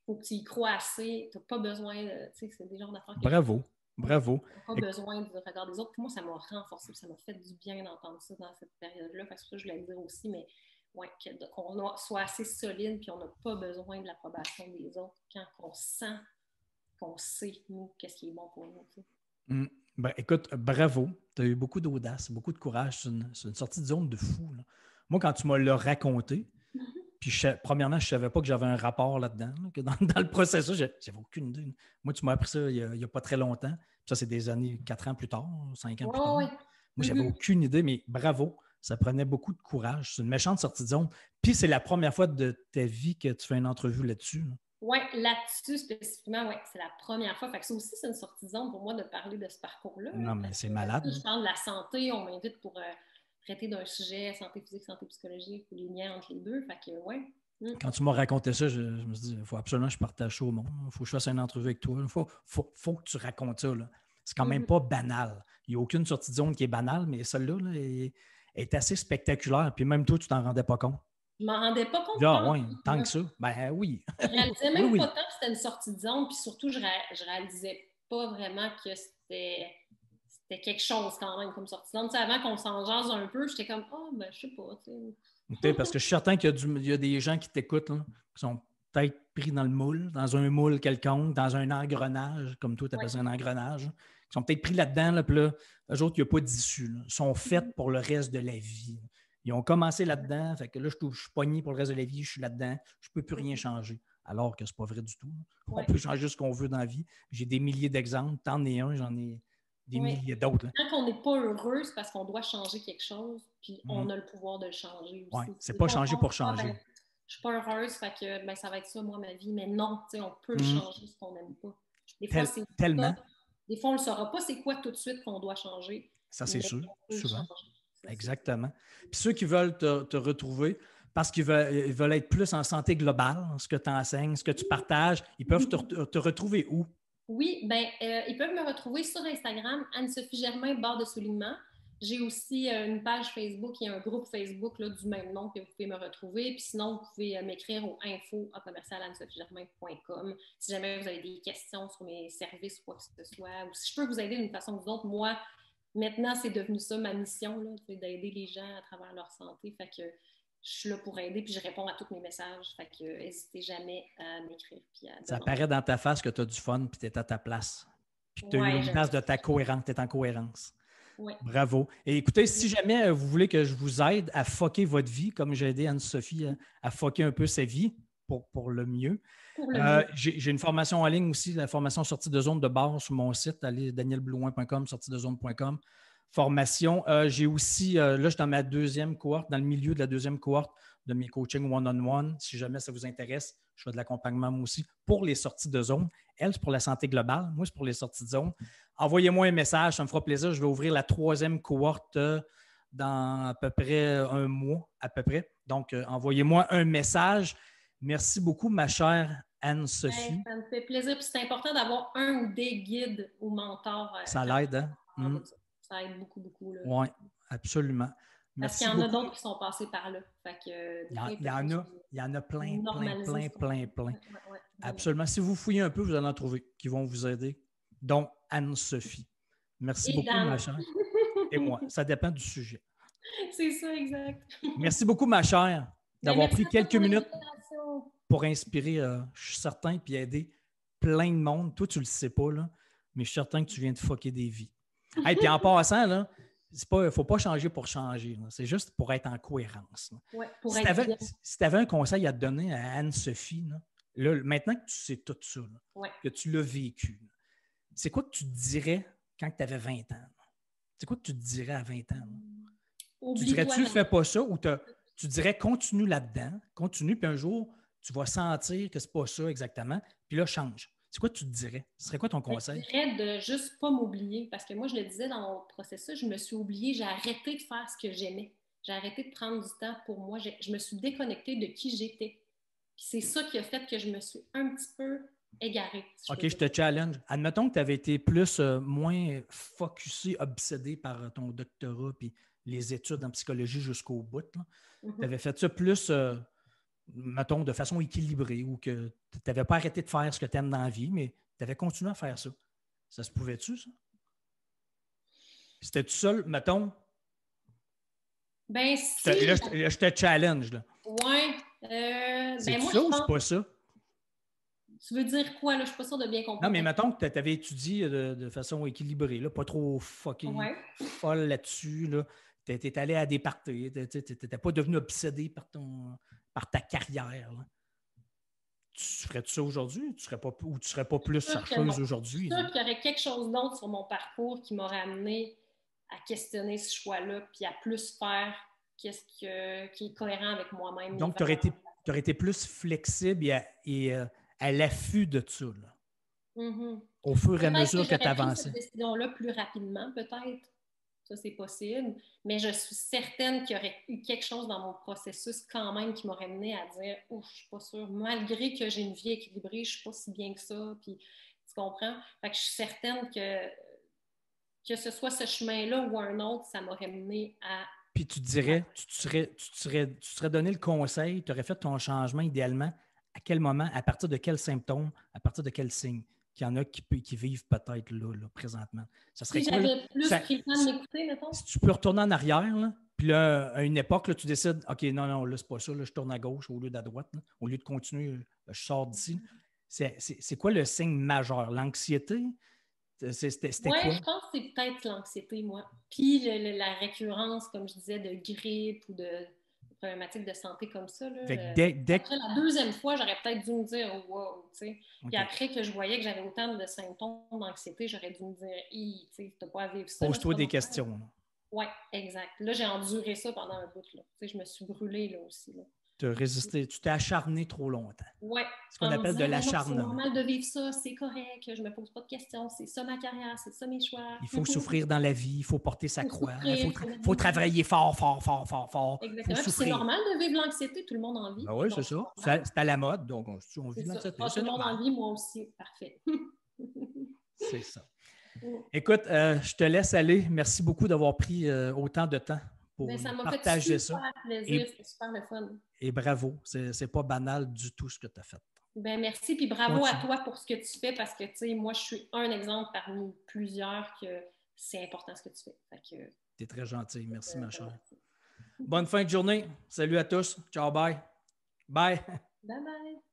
faut que tu y crois assez. Tu n'as pas besoin de. Tu sais, c'est des genres d'affaires. Bravo. Tu n'as pas besoin du regard des autres. Puis moi, ça m'a renforcé. Ça m'a fait du bien d'entendre ça dans cette période-là. Parce que ça, je voulais le dire aussi, mais ouais, qu'on soit assez solide puis on n'a pas besoin de l'approbation des autres quand on sent qu'on sait, nous, qu'est-ce qui est bon pour nous. Ben, écoute, bravo. Tu as eu beaucoup d'audace, beaucoup de courage. C'est une sortie de zone de fou. Là. Moi, quand tu m'as le raconté, puis premièrement, je ne savais pas que j'avais un rapport là-dedans, là, que dans le processus, j'avais aucune idée. Moi, tu m'as appris ça il n'y a pas très longtemps. Puis ça, c'est des années, 4 ans plus tard, 5 ans plus tard. Moi, j'avais aucune idée, mais bravo. Ça prenait beaucoup de courage. C'est une méchante sortie de zone. Puis c'est la première fois de ta vie que tu fais une entrevue là-dessus. Là. Oui, là-dessus spécifiquement, oui, c'est la première fois. Fait que ça aussi, c'est une sortie de zone pour moi de parler de ce parcours-là. Non, mais c'est malade. Je parle de la santé, on m'invite pour traiter d'un sujet santé physique, santé psychologique, ou les liens entre les deux. Fait que, ouais. Quand tu m'as raconté ça, je me suis dit, il faut absolument que je partage ça au monde. Il faut que je fasse une entrevue avec toi. Il faut que tu racontes ça. Là. C'est quand même pas banal. Il n'y a aucune sortie de zone qui est banale, mais celle-là là, est assez spectaculaire. Puis même toi, tu t'en rendais pas compte. Je m'en rendais pas compte. Ah oui, tant que ça. Ben oui. Je réalisais même pas tant que c'était une sortie de zone, puis surtout, je réalisais pas vraiment que c'était quelque chose quand même comme sortie d'onde. Avant qu'on s'en jase un peu, j'étais comme, ben, je sais pas. Okay, parce que je suis certain qu'il y a des gens qui t'écoutent, là, qui sont peut-être pris dans le moule, dans un moule quelconque, dans un engrenage, comme toi, tu appelles ça un engrenage, qui sont peut-être pris là-dedans, là, puis là, eux autres, il n'y a pas d'issue. Là. Ils sont faits pour le reste de la vie. Ils ont commencé là-dedans, fait que là, je suis pogné pour le reste de la vie, je suis là-dedans, je ne peux plus rien changer. Alors que ce n'est pas vrai du tout. On peut changer ce qu'on veut dans la vie. J'ai des milliers d'exemples, t'en es un, j'en ai des milliers d'autres. Quand on n'est pas heureux, c'est parce qu'on doit changer quelque chose, puis on a le pouvoir de le changer aussi. Ouais, c'est pas changer pour changer. Ben, je suis pas heureuse, fait que ben, ça va être ça, moi, ma vie. Mais non, on peut changer ce qu'on n'aime pas. Des fois, tellement. Des fois, on ne le saura pas c'est quoi tout de suite qu'on doit changer. Ça, c'est sûr, souvent. Ça, exactement. Puis ceux qui veulent te retrouver, parce qu'ils veulent être plus en santé globale, ce que tu enseignes, ce que tu partages, ils peuvent te retrouver où? Oui, ben, ils peuvent me retrouver sur Instagram, Anne-Sophie Germain, barre de soulignement. J'ai aussi une page Facebook et un groupe Facebook là, du même nom que vous pouvez me retrouver. Puis sinon, vous pouvez m'écrire au info@anne-sophie-germain.com si jamais vous avez des questions sur mes services ou quoi que ce soit. Ou si je peux vous aider d'une façon ou d'une autre, moi, maintenant, c'est devenu ça ma mission, là, c'est d'aider les gens à travers leur santé. Fait que je suis là pour aider, puis je réponds à tous mes messages. Fait que n'hésitez jamais à m'écrire. Ça apparaît dans ta face que tu as du fun, puis tu es à ta place. Puis tu as eu une base de ta cohérence, tu es en cohérence. Ouais. Bravo. Et écoutez, si jamais vous voulez que je vous aide à fucker votre vie, comme j'ai aidé Anne-Sophie à fucker un peu sa vie pour le mieux, j'ai une formation en ligne aussi, la formation sortie de zone de base sur mon site, allez danielblouin.com, sortiedezone.com. Formation. J'ai aussi, là, je suis dans ma deuxième cohorte, dans le milieu de la deuxième cohorte de mes coachings one-on-one. Si jamais ça vous intéresse, je fais de l'accompagnement moi aussi pour les sorties de zone. Elle, c'est pour la santé globale. Moi, c'est pour les sorties de zone. Envoyez-moi un message, ça me fera plaisir. Je vais ouvrir la troisième cohorte dans à peu près un mois, à peu près. Donc, envoyez-moi un message. Merci beaucoup, ma chère Anne-Sophie. Ça me fait plaisir. Puis c'est important d'avoir un ou des guides ou mentors. Ça l'aide, hein? Ça aide beaucoup, beaucoup. Oui, absolument. Parce qu'il y en a d'autres qui sont passés par là. Fait que, il y en a plein. Ouais. Absolument. Si vous fouillez un peu, vous allez en trouver qui vont vous aider, dont Anne-Sophie. Merci beaucoup, ma chère. Et moi, ça dépend du sujet. C'est ça, exact. Merci beaucoup, ma chère, d'avoir pris quelques minutes pour inspirer, je suis certain, puis aider plein de monde. Toi, tu ne le sais pas, là, mais je suis certain que tu viens de fucker des vies. Et puis en passant, il ne faut pas changer pour changer. C'est juste pour être en cohérence. Ouais, si tu avais un conseil à te donner à Anne-Sophie, là, maintenant que tu sais tout ça, que tu l'as vécu, c'est quoi que tu te dirais quand tu avais 20 ans? C'est quoi que tu te dirais à 20 ans? Tu dirais-tu, fais pas ça, ou tu dirais, continue là-dedans, continue, puis un jour, tu vas sentir que c'est pas ça exactement, puis là, change. C'est quoi que tu te dirais? Ce serait quoi ton conseil? Je dirais de juste pas m'oublier, parce que moi, je le disais dans mon processus, je me suis oubliée, j'ai arrêté de faire ce que j'aimais. J'ai arrêté de prendre du temps pour moi. Je me suis déconnectée de qui j'étais. Puis c'est ça qui a fait que je me suis un petit peu égarée. OK, je te challenge. Admettons que tu avais été moins focusé, obsédé par ton doctorat puis les études en psychologie jusqu'au bout. Tu avais fait ça plus, mettons, de façon équilibrée ou que tu n'avais pas arrêté de faire ce que tu aimes dans la vie, mais tu avais continué à faire ça. Ça se pouvait-tu, ça? C'était tout seul, mettons? Ben, si. Je te challenge, là. Ouais. C'est ça ou c'est pas ça? Tu veux dire quoi, là? Je ne suis pas sûre de bien comprendre. Non, mais mettons que tu avais étudié de façon équilibrée, là, pas trop folle là-dessus. Là. Tu étais allé à des parties. Tu n'étais pas devenu obsédé par ta carrière. Là. Tu ferais-tu ça aujourd'hui ou tu ne serais pas plus chercheuse aujourd'hui? Je suis sûre qu'il y aurait quelque chose d'autre sur mon parcours qui m'aurait amené à questionner ce choix-là puis à plus faire qui est cohérent avec moi-même. Donc, tu aurais été plus flexible et à l'affût de ça, là. Au fur et à mesure que tu avançais. Cette décision-là plus rapidement, peut-être. Ça, c'est possible. Mais je suis certaine qu'il y aurait eu quelque chose dans mon processus quand même qui m'aurait mené à dire « Ouf, je ne suis pas sûre. Malgré que j'ai une vie équilibrée, je ne suis pas si bien que ça. » Puis, tu comprends? Fait que je suis certaine que ce soit ce chemin-là ou un autre, ça m'aurait mené à... Puis tu dirais, tu te serais donné le conseil, tu aurais fait ton changement idéalement à quel moment, à partir de quel symptôme, à partir de quel signe? qu'il y en a qui vivent peut-être là, présentement. Ça serait Si quoi? j'avais plus pris le temps de m'écouter, mettons. Si tu peux retourner en arrière, là, puis là, à une époque, là, tu décides, OK, non, là, c'est pas ça, là, je tourne à gauche au lieu d'à droite, là. Au lieu de continuer, je sors d'ici. C'est quoi le signe majeur? L'anxiété? C'était Oui, quoi? je pense que c'est peut-être l'anxiété, moi. Puis la récurrence, comme je disais, de grippe ou de problématiques de santé comme ça. Là, Fait que dès après la deuxième fois, j'aurais peut-être dû me dire oh, wow, tu sais. OK. Puis après que je voyais que j'avais autant de symptômes d'anxiété, j'aurais dû me dire, tu sais, t'as pas à vivre ça. Pose-toi des questions. Oui, exact. Là, j'ai enduré ça pendant un bout. Là. Tu sais, je me suis brûlée là aussi. Là. Tu as résisté, tu t'es acharné trop longtemps. Oui. Ce qu'on appelle de l'acharnement. C'est normal de vivre ça, c'est correct, je me pose pas de questions, c'est ça ma carrière, c'est ça mes choix. Il faut souffrir dans la vie, il faut porter sa croix, il faut travailler. travailler fort, fort, fort, fort, fort. Exactement. Puis c'est normal de vivre l'anxiété, tout le monde en vit. Ben oui, c'est ça. C'est à la mode, donc on vit l'anxiété. Tout le monde en vit, moi aussi. Parfait. C'est ça. Écoute, je te laisse aller. Merci beaucoup d'avoir pris autant de temps pour partager ça. Ça m'a fait super plaisir, c'était super le fun. Et bravo, c'est pas banal du tout ce que tu as fait. Ben merci, puis bravo à toi pour ce que tu fais parce que, tu sais, moi, je suis un exemple parmi plusieurs que c'est important ce que tu fais. Tu es très gentil. Merci, ma chère. Bonne fin de journée. Salut à tous. Ciao, bye. Bye. Bye, bye.